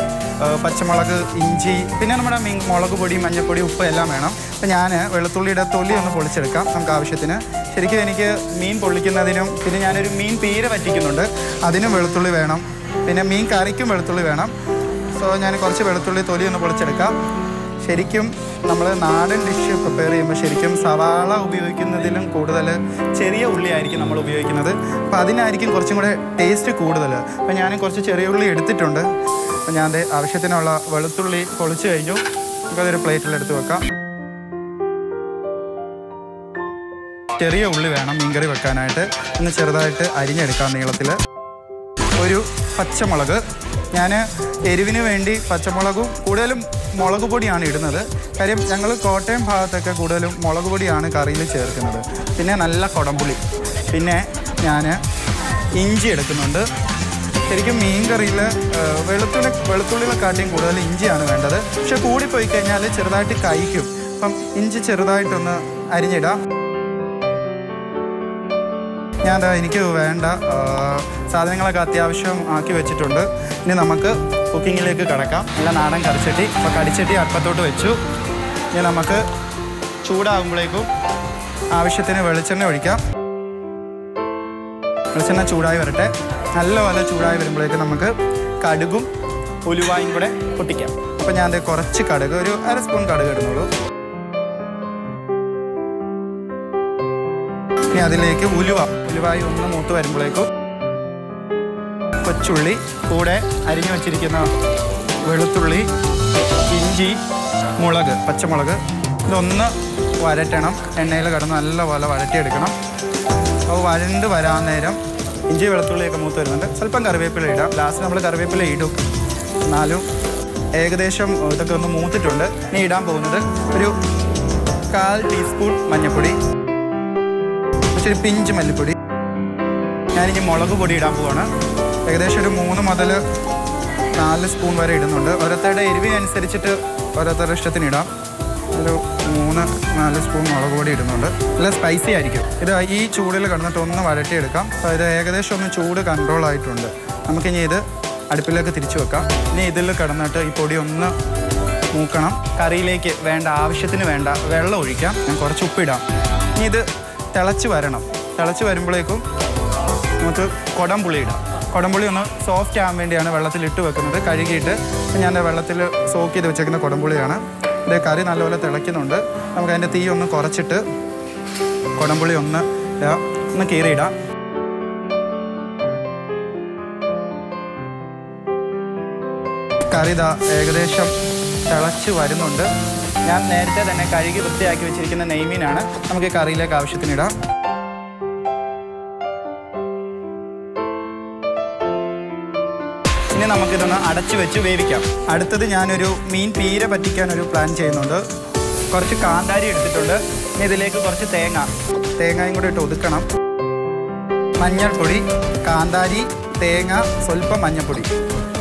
പച്ചമുളക്, ഇഞ്ചി, പിന്നെ നമ്മുടെ മുളക് പൊടി, മഞ്ഞൾപ്പൊടി, ഉപ്പ് എല്ലാം വേണം. അപ്പം ഞാൻ വെളുത്തുള്ളിയുടെ തൊലി ഒന്ന് പൊളിച്ചെടുക്കാം നമുക്ക് ആവശ്യത്തിന്. ശരിക്കും എനിക്ക് മീൻ പൊള്ളിക്കുന്നതിനും പിന്നെ ഞാനൊരു മീൻ പീര വറ്റിക്കുന്നുണ്ട്, അതിനും വെളുത്തുള്ളി വേണം. പിന്നെ മീൻ കറിക്കും വെളുത്തുള്ളി വേണം. സോ ഞാൻ കുറച്ച് വെളുത്തുള്ളി തൊലി ഒന്ന് പൊളിച്ചെടുക്കാം. ശരിക്കും നമ്മൾ നാടൻ ഡിഷ് പ്രിപ്പയർ ചെയ്യുമ്പോൾ ശരിക്കും സവാള ഉപയോഗിക്കുന്നതിലും കൂടുതൽ ചെറിയ ഉള്ളിയായിരിക്കും നമ്മൾ ഉപയോഗിക്കുന്നത്. അപ്പോൾ അതിനായിരിക്കും കുറച്ചും കൂടെ ടേസ്റ്റ് കൂടുതൽ. അപ്പോൾ ഞാൻ കുറച്ച് ചെറിയ ഉള്ളി എടുത്തിട്ടുണ്ട്. അപ്പോൾ ഞാൻ ആവശ്യത്തിനുള്ള വെളുത്തുള്ളി പൊളിച്ച് കഴിഞ്ഞു. നമുക്കതൊരു പ്ലേറ്റിലെടുത്ത് വെക്കാം. ചെറിയ ഉള്ളി വേണം മീൻകറി വെക്കാനായിട്ട്. ഒന്ന് ചെറുതായിട്ട് അരിഞ്ഞെടുക്കാം നീളത്തിൽ. ഒരു പച്ചമുളക്, ഞാൻ എരിവിന് വേണ്ടി പച്ചമുളകും കൂടുതലും മുളക് പൊടിയാണ് ഇടുന്നത്. കാര്യം ഞങ്ങൾ കോട്ടയം ഭാഗത്തൊക്കെ കൂടുതലും മുളക് പൊടിയാണ് കറിയിൽ ചേർക്കുന്നത്. പിന്നെ നല്ല കുടംപുളി, പിന്നെ ഞാൻ ഇഞ്ചി എടുക്കുന്നുണ്ട്. ശരിക്കും മീൻ കറിയിൽ വെളുത്തുള്ളിനെക്കാട്ടിയും കൂടുതൽ ഇഞ്ചിയാണ് വേണ്ടത്. പക്ഷെ കൂടിപ്പോയി കഴിഞ്ഞാൽ ചെറുതായിട്ട് കഴിക്കും. അപ്പം ഇഞ്ചി ചെറുതായിട്ടൊന്ന് അരിഞ്ഞിടാം. എനിക്ക് വേണ്ട സാധനങ്ങളൊക്കെ അത്യാവശ്യം ആക്കി വെച്ചിട്ടുണ്ട്. ഇനി നമുക്ക് കുക്കിങ്ങിലേക്ക് കിടക്കാം. നല്ല നാടൻ കറിച്ചട്ടി. അപ്പോൾ കടിച്ചട്ടി അടുപ്പത്തോട്ട് വെച്ചു. ഇനി നമുക്ക് ചൂടാകുമ്പോഴേക്കും ആവശ്യത്തിന് വെളിച്ചെണ്ണ ഒഴിക്കാം. വെളിച്ചെണ്ണ ചൂടായി വരട്ടെ. നല്ലപോലെ ചൂടായി വരുമ്പോഴേക്കും നമുക്ക് കടുകും ഉലുവായും കൂടെ പൊട്ടിക്കാം. അപ്പോൾ ഞാൻ കുറച്ച് കടുക്, ഒരു 1/2 സ്പൂൺ കടുക് ഇടുന്നുള്ളൂ. ഇനി അതിലേക്ക് ഉലുവായി ഒന്ന് മൂത്ത് വരുമ്പോഴേക്കും കൊച്ചുള്ളി, കൂടെ അരിഞ്ഞു വച്ചിരിക്കുന്ന വെളുത്തുള്ളി, ഇഞ്ചി, മുളക്, പച്ചമുളക് ഇതൊന്ന് വരട്ടണം. എണ്ണയിൽ കിടന്ന് നല്ലപോലെ വരട്ടിയെടുക്കണം. അപ്പോൾ വരണ്ട് വരാൻ നേരം ഇഞ്ചി വെളുത്തുള്ളിയൊക്കെ മൂത്ത് വരുന്നുണ്ട്. സ്വല്പം കറിവേപ്പില ഇടാം. ലാസ്റ്റ് നമ്മൾ കറിവേപ്പില ഇടും. എന്നാലും ഏകദേശം ഇതൊക്കെ ഒന്ന് മൂത്തിട്ടുണ്ട്. ഇനി ഇടാൻ പോകുന്നത് ഒരു 1/4 ടീസ്പൂൺ മഞ്ഞൾപ്പൊടി, ഒരു പിഞ്ച് മല്ലിപ്പൊടി. ഞാനിനി മുളക് പൊടി ഇടാൻ പോവാണ്. ഏകദേശം ഒരു 3 മുതൽ 4 സ്പൂൺ വരെ ഇടുന്നുണ്ട്. ഓരോരുത്തരുടെ എരിവിനനുസരിച്ചിട്ട് ഓരോരുത്തരുടെ ഇഷ്ടത്തിന് ഇടാം. ഒരു 3-4 സ്പൂൺ മുളക് പൊടി ഇടുന്നുണ്ട്. നല്ല സ്പൈസി ആയിരിക്കും. ഇത് ഈ ചൂടിൽ കിടന്നിട്ട് ഒന്ന് വരട്ടിയെടുക്കാം. അപ്പോൾ ഇത് ഏകദേശം ഒന്ന് ചൂട് കൺട്രോൾ ആയിട്ടുണ്ട്. നമുക്കിനി ഇത് അടുപ്പിലേക്ക് തിരിച്ചു വെക്കാം. ഇനി ഇതിൽ കിടന്നിട്ട് ഈ പൊടി ഒന്ന് മൂക്കണം. കറിയിലേക്ക് വേണ്ട ആവശ്യത്തിന് വേണ്ട വെള്ളം ഒഴിക്കാം. ഞാൻ കുറച്ച് ഉപ്പിടാം. ഇനി ഇത് തിളച്ച് വരണം. തിളച്ച് വരുമ്പോഴേക്കും നമുക്ക് കുടംപുളി ഇടാം. കുടംപുളി ഒന്ന് സോഫ്റ്റ് ആകാൻ വേണ്ടിയാണ് വെള്ളത്തിലിട്ട് വെക്കുന്നത്. കഴുകിയിട്ട് ഞാൻ വെള്ളത്തിൽ സോക്ക് ചെയ്ത് വെച്ചേക്കുന്ന കുടംപുളിയാണ്. ഇത് കറി നല്ലപോലെ തിളയ്ക്കുന്നുണ്ട്. നമുക്ക് അതിൻ്റെ തീ ഒന്ന് കുറച്ചിട്ട് കുടംപുളി ഒന്ന് കീറിയിടാം. കറി ഏകദേശം തിളച്ച് വരുന്നുണ്ട്. ഞാൻ നേരത്തെ തന്നെ കഴുകി വൃത്തിയാക്കി വെച്ചിരിക്കുന്ന നെയ്മീനാണ്. നമുക്ക് കറിയിലേക്ക് ആവശ്യത്തിനിടാം. ഇനി നമുക്കിതൊന്ന് അടച്ചു വെച്ച് വേവിക്കാം. അടുത്തത് ഞാനൊരു മീൻ പീര പറ്റിക്കാൻ ഒരു പ്ലാൻ ചെയ്യുന്നുണ്ട്. കുറച്ച് കാന്താരി എടുത്തിട്ടുണ്ട്. ഇനി ഇതിലേക്ക് കുറച്ച് തേങ്ങയും കൂടെ ഇട്ട് ഒതുക്കണം. മഞ്ഞൾപ്പൊടി, കാന്താരി, തേങ്ങ, സ്വല്പം മഞ്ഞൾപ്പൊടി.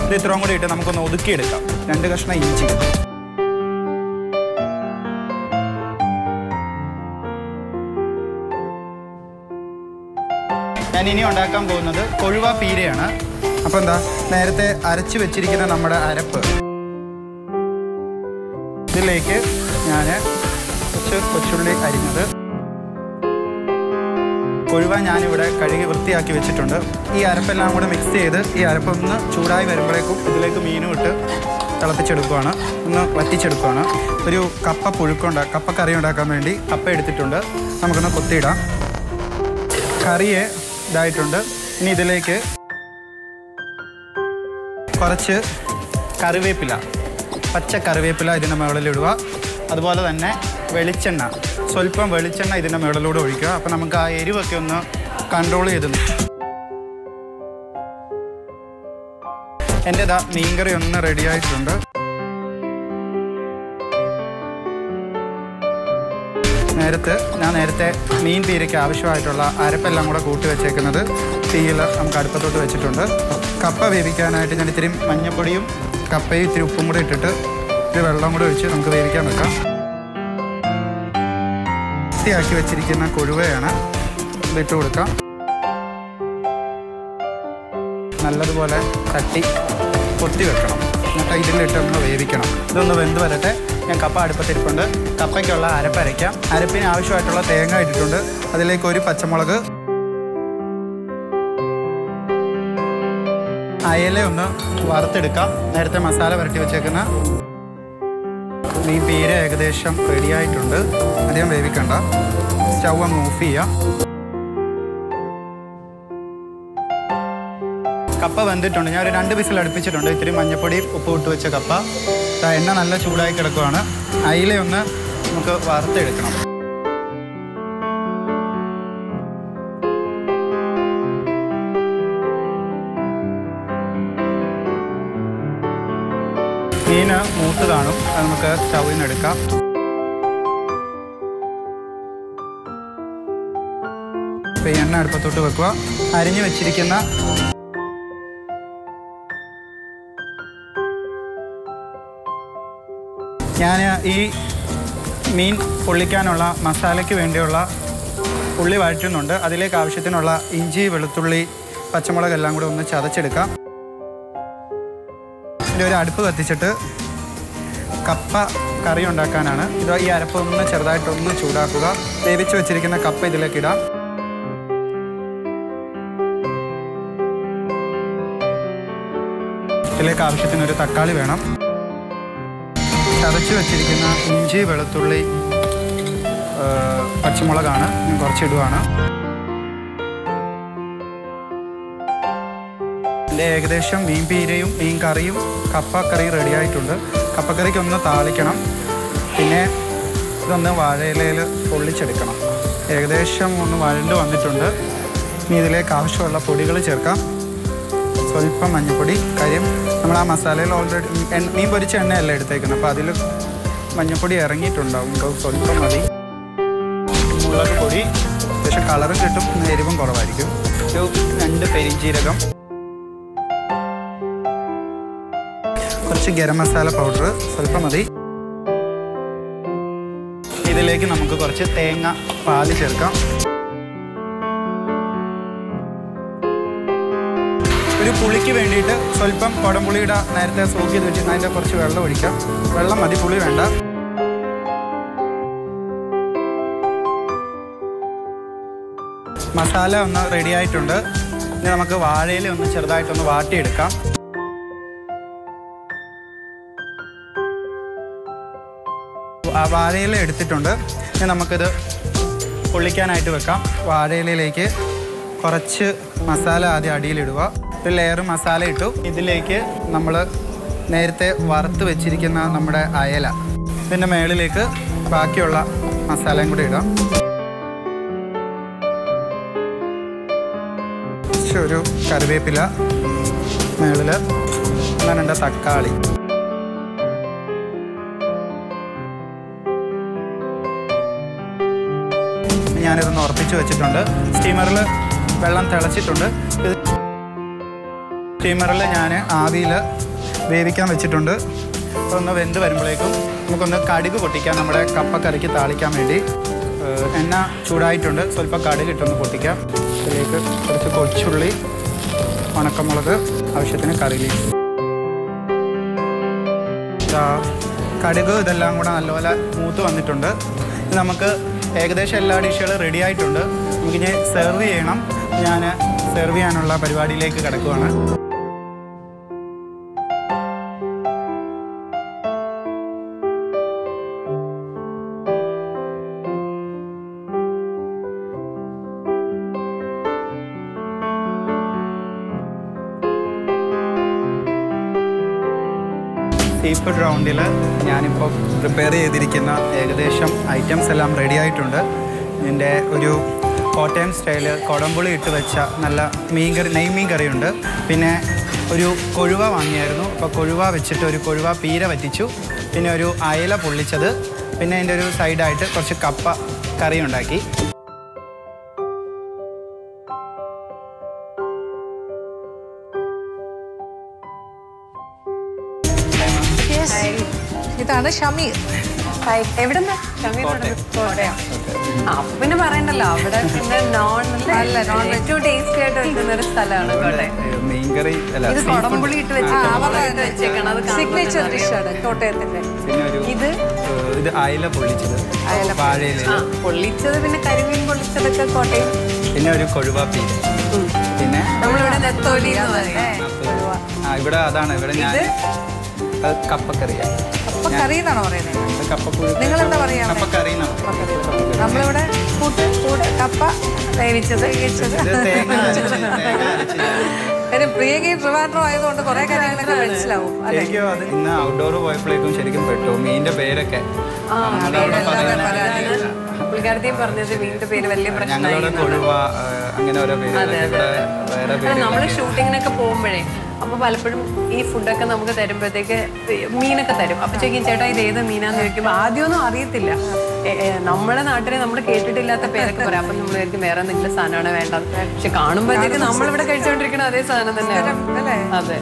ഇത് ഇത്രയും കൂടി ഇട്ട് നമുക്കൊന്ന് ഒതുക്കിയെടുക്കാം. 2 കഷ്ണം ഇഞ്ചി. ഞാനിനി ഉണ്ടാക്കാൻ പോകുന്നത് കൊഴുവ പീരയാണ്. അപ്പോൾ എന്താ, നേരത്തെ അരച്ച് വെച്ചിരിക്കുന്ന നമ്മുടെ അരപ്പ് ഇതിലേക്ക് ഞാൻ കുറച്ച് കൊച്ചുള്ളി അരിഞ്ഞത്, കൊഴുവ ഞാനിവിടെ കഴുകി വൃത്തിയാക്കി വെച്ചിട്ടുണ്ട്. ഈ അരപ്പെല്ലാം കൂടെ മിക്സ് ചെയ്ത് ഈ അരപ്പൊന്ന് ചൂടായി വരുമ്പോഴേക്കും ഇതിലേക്ക് മീനും ഇട്ട് തിളപ്പിച്ചെടുക്കുകയാണ്, ഒന്ന് വറ്റിച്ചെടുക്കുകയാണ്. ഒരു കപ്പ കറി ഉണ്ടാക്കാൻ വേണ്ടി കപ്പ എടുത്തിട്ടുണ്ട്. നമുക്കൊന്ന് കൊത്തിയിടാം. കറിയെ ഇതായിട്ടുണ്ട്. ഇനി ഇതിലേക്ക് കുറച്ച് കറിവേപ്പില, പച്ച കറിവേപ്പില ഇതിൻ്റെ മുകളിലിടുക. അതുപോലെ തന്നെ വെളിച്ചെണ്ണ, സ്വല്പം വെളിച്ചെണ്ണ ഇതിൻ്റെ മുകളിലൂടെ ഒഴിക്കുക. അപ്പോൾ നമുക്ക് ആ എരിവൊക്കെ ഒന്ന് കൺട്രോൾ ചെയ്ത്. എൻ്റെ മീൻകറി ഒന്ന് റെഡിയായിട്ടുണ്ട്. ഞാൻ നേരത്തെ മീൻ പീരയ്ക്ക് ആവശ്യമായിട്ടുള്ള അരപ്പെല്ലാം കൂടെ കൂട്ടി വെച്ചേക്കുന്നത് തീയിൽ നമുക്ക് അടുപ്പത്തോട്ട് വെച്ചിട്ടുണ്ട്. കപ്പ വേവിക്കാനായിട്ട് ഞാൻ ഇത്തിരി മഞ്ഞൾപ്പൊടിയും കപ്പയും ഇത്തിരി ഉപ്പും കൂടെ ഇട്ടിട്ട് ഇത്തിരി വെള്ളം കൂടെ ഒഴിച്ച് നമുക്ക് വേവിക്കാൻ വെക്കാം. വൃത്തിയാക്കി വെച്ചിരിക്കുന്ന കൊഴുവയാണ് ഇതിട്ട് കൊടുക്കാം. നല്ലതുപോലെ തട്ടി കൊത്തി വെക്കണം. എന്നിട്ട് ഇതിലിട്ട് ഒന്ന് വേവിക്കണം. ഇതൊന്ന് വെന്ത് വരട്ടെ. ഞാൻ കപ്പ അടുപ്പത്തിരിപ്പുണ്ട്. കപ്പയ്ക്കുള്ള അരപ്പരയ്ക്കാം. അരപ്പിന് ആവശ്യമായിട്ടുള്ള തേങ്ങ ഇട്ടിട്ടുണ്ട്. അതിലേക്ക് ഒരു പച്ചമുളക്, അയല ഒന്ന് വറുത്തെടുക്കാം. നേരത്തെ മസാല വരട്ടി വെച്ചേക്കുന്ന ഈ പീര ഏകദേശം റെഡിയായിട്ടുണ്ട്. അധികം വേവിക്കണ്ട. സ്റ്റൗ അങ്ങ് ഓഫ് ചെയ്യാം. കപ്പ വെന്തിട്ടുണ്ട്. ഞാൻ ഒരു 2 വിസിൽ അടുപ്പിച്ചിട്ടുണ്ട്. ഇത്തിരി മഞ്ഞപ്പൊടി ഉപ്പ് ഇട്ട് വെച്ച കപ്പ. എണ്ണ നല്ല ചൂടായി കിടക്കുകയാണ്. അയിലയൊന്ന് നമുക്ക് വറുത്തെടുക്കണം. മീന് മൂത്ത് കാണും. അത് നമുക്ക് സ്റ്റൗവിൽ നിന്ന് എടുക്കാം. ഇപ്പം ഈ എണ്ണ അടുപ്പത്തോട്ട് വെക്കുക. അരിഞ്ഞു വെച്ചിരിക്കുന്ന ഞാൻ ഈ മീൻ പൊള്ളിക്കാനുള്ള മസാലയ്ക്ക് വേണ്ടിയുള്ള ഉള്ളി വഴറ്റുന്നുണ്ട്. അതിലേക്ക് ആവശ്യത്തിനുള്ള ഇഞ്ചി, വെളുത്തുള്ളി, പച്ചമുളക് എല്ലാം കൂടെ ഒന്ന് ചതച്ചെടുക്കാം. ഇതിൻ്റെ ഒരു അടുപ്പ് കത്തിച്ചിട്ട് കപ്പ കറി ഉണ്ടാക്കാനാണ്. ഇത് ഈ അരപ്പ് ഒന്ന് ചെറുതായിട്ടൊന്ന് ചൂടാക്കുക. വേവിച്ച് വെച്ചിരിക്കുന്ന കപ്പ ഇതിലേക്ക് ഇടാം. ഇതിലേക്ക് ആവശ്യത്തിനൊരു തക്കാളി വേണം. ചതച്ച് വെച്ചിരിക്കുന്ന ഇഞ്ചി, വെളുത്തുള്ളി, പച്ചമുളകാണ് ഞാൻ കുറച്ചിടുവാണ്. ഇതിൻ്റെ ഏകദേശം മീൻ പീരയും മീൻ കറിയും കപ്പക്കറി റെഡിയായിട്ടുണ്ട്. കപ്പക്കറിക്ക് ഒന്ന് താളിക്കണം. പിന്നെ ഇതൊന്ന് വാഴയിലയിൽ പൊള്ളിച്ചെടുക്കണം. ഏകദേശം ഒന്ന് വഴണ്ട് വന്നിട്ടുണ്ട്. ഇനി ഇതിലേക്ക് ആവശ്യമുള്ള പൊടികൾ ചേർക്കാം. സ്വല്പം മഞ്ഞൾപ്പൊടി. കാര്യം നമ്മൾ ആ മസാലയിൽ ഓൾറെഡി മീൻ പൊരിച്ച എണ്ണയല്ല എടുത്തേക്കുന്നത്. അപ്പോൾ അതിൽ മഞ്ഞൾപ്പൊടി ഇറങ്ങിയിട്ടുണ്ടാവും. സ്വല്പം മതി. മുളക് പൊടി, പക്ഷേ കളറും കിട്ടും, എരിവും കുറവായിരിക്കും. ഒരു 2 പെരിഞ്ജീരകം, കുറച്ച് ഗരം മസാല പൗഡർ സ്വല്പം മതി. ഇതിലേക്ക് നമുക്ക് കുറച്ച് തേങ്ങ പാല് ചേർക്കാം. ഒരു പുളിക്ക് വേണ്ടിയിട്ട് സ്വല്പം കുടംപുളിയുടെ നേരത്തെ സോക്ക് ചെയ്ത് വെച്ചിരുന്ന അതിൻ്റെ കുറച്ച് വെള്ളം ഒഴിക്കാം. വെള്ളം മതി, പുളി വേണ്ട. മസാല ഒന്ന് റെഡി ആയിട്ടുണ്ട്. ഇനി നമുക്ക് വാഴയില ഒന്ന് ചെറുതായിട്ടൊന്ന് വാട്ടിയെടുക്കാം. വാഴയില എടുത്തിട്ടുണ്ട്. ഇനി നമുക്കിത് പൊള്ളിക്കാനായിട്ട് വെക്കാം. വാഴയിലയിലേക്ക് കുറച്ച് മസാല ആദ്യം അടിയിലിടുക. ഒരു ലെയർ മസാല ഇട്ടു. ഇതിലേക്ക് നമ്മൾ നേരത്തെ വറുത്ത് വെച്ചിരിക്കുന്ന നമ്മുടെ അയല, ഇതിൻ്റെ മുകളിലേക്ക് ബാക്കിയുള്ള മസാലയും കൂടി ഇടാം. ഒരു കറിവേപ്പില മുകളിൽ, 2 തക്കാളി. ഞാനിതൊന്ന് ഉറപ്പിച്ച് വെച്ചിട്ടുണ്ട്. സ്റ്റീമറിൽ വെള്ളം തിളച്ചിട്ടുണ്ട്. സ്റ്റീമറിൽ ഞാൻ ആവിയിൽ വേവിക്കാൻ വെച്ചിട്ടുണ്ട്. അപ്പോൾ ഒന്ന് വെന്ത് വരുമ്പോഴേക്കും നമുക്കൊന്ന് കടുക് പൊട്ടിക്കാം. നമ്മുടെ കപ്പക്കറിക്ക് താളിക്കാൻ വേണ്ടി എണ്ണ ചൂടായിട്ടുണ്ട്. സ്വല്പം കടുക് ഇട്ടൊന്ന് പൊട്ടിക്കാം. ഇതിലേക്ക് കുറച്ച് കൊച്ചുള്ളി, ഉണക്കമുളക്, ആവശ്യത്തിന് കറി ലീവ്സ്. കടുക് ഇതെല്ലാം കൂടെ നല്ലപോലെ മൂത്ത് വന്നിട്ടുണ്ട്. നമുക്ക് ഏകദേശം എല്ലാ ഡിഷുകളും റെഡി ആയിട്ടുണ്ട്. നമുക്കിനി സെർവ് ചെയ്യണം. ഞാൻ സെർവ് ചെയ്യാനുള്ള പരിപാടിയിലേക്ക് കിടക്കുവാണ്. സീ ഫുഡ് റൗണ്ടിൽ ഞാനിപ്പോൾ പ്രിപ്പയർ ചെയ്തിരിക്കുന്ന ഏകദേശം ഐറ്റംസ് എല്ലാം റെഡി ആയിട്ടുണ്ട്. ഇതിൻ്റെ ഒരു കോട്ടയം സ്റ്റൈല് കുടംപുളി ഇട്ട് വെച്ച നല്ല നെയ്മീൻ കറിയുണ്ട്. പിന്നെ ഒരു കൊഴുവ വാങ്ങിയായിരുന്നു. അപ്പോൾ കൊഴുവ വെച്ചിട്ട് ഒരു കൊഴുവ പീര വറ്റിച്ചു. പിന്നെ ഒരു അയല പൊള്ളിച്ചത്. പിന്നെ അതിൻ്റെ ഒരു സൈഡായിട്ട് കുറച്ച് കപ്പ കറി ഉണ്ടാക്കി. ഇതാണ് ഷമീർ. എവിടെന്നാ? പിന്നെ പറയണ്ടല്ലോ, അവിടെ പിന്നെ ഏറ്റവും ടേസ്റ്റി ആയിട്ട് വെക്കുന്ന ഒരു സ്ഥലമാണ് കോട്ടയം. മീൻകറി ഇത് കുടംപുളി ഇട്ട് വെച്ചേക്കണം. അത് സിഗ്നേച്ചർ ഡിഷാണ് കോട്ടയത്തിന്റെ. ഇത് അയല പൊള്ളിച്ചത്, പൊള്ളിച്ചത്, പിന്നെ കരിമീൻ പൊള്ളിച്ചതൊക്കെ കോട്ടയം. പിന്നെ ഒരു കൊഴുവ പീര. പിന്നെ നമ്മളിവിടെ നെത്തോലി എന്ന് പറയും. ഇവിടെ അതാണ്. ഇവിടെ ഞാൻ കപ്പക്കറിയാണ്. കപ്പക്കറി എന്നാണോ പറയുന്നത്? നിങ്ങൾ എന്താ പറയാ? കപ്പക്കറി. നമ്മളിവിടെ കപ്പ വേവിച്ചത്. പ്രിയങ്കി ട്രിവാൻഡ്രം ആയതുകൊണ്ട് കുറെ കാര്യങ്ങളൊക്കെ മനസ്സിലാവും. ശരിക്കും അത് ഇന്ന് ഔട്ട്ഡോർ പോയപ്പോഴേക്കും ശരിക്കും പെട്ടു. മീനിന്റെ പേരൊക്കെ പുള്ളിക്കാരത്തെയും പറഞ്ഞത് മീനിന്റെ പേര് വലിയ ഞങ്ങളുടെ കൊഴുവ അങ്ങനെ ഓരോ പേര്. നമ്മള് ഷൂട്ടിങ്ങിനൊക്കെ പോകുമ്പോഴേ അപ്പോൾ പലപ്പോഴും ഈ ഫുഡൊക്കെ നമുക്ക് തരുമ്പോഴത്തേക്ക് മീനൊക്കെ തരും. അപ്പോൾ ചോദിക്കും ചേട്ടാ ഇത് ഏത് മീനാന്ന് ചോദിക്കുമ്പോൾ ആദ്യമൊന്നും അറിയത്തില്ല. നമ്മുടെ നാട്ടിൽ നമ്മൾ കേട്ടിട്ടില്ലാത്ത പേരൊക്കെ പറയാം. അപ്പം നമ്മൾ വിചാരിക്കും വേറെ എന്തെങ്കിലും സാധനമാണ് വേണ്ടത്. പക്ഷെ കാണുമ്പോഴത്തേക്ക് നമ്മളിവിടെ കഴിച്ചുകൊണ്ടിരിക്കുന്ന അതേ സാധനം തന്നെയാണ്. അതെ,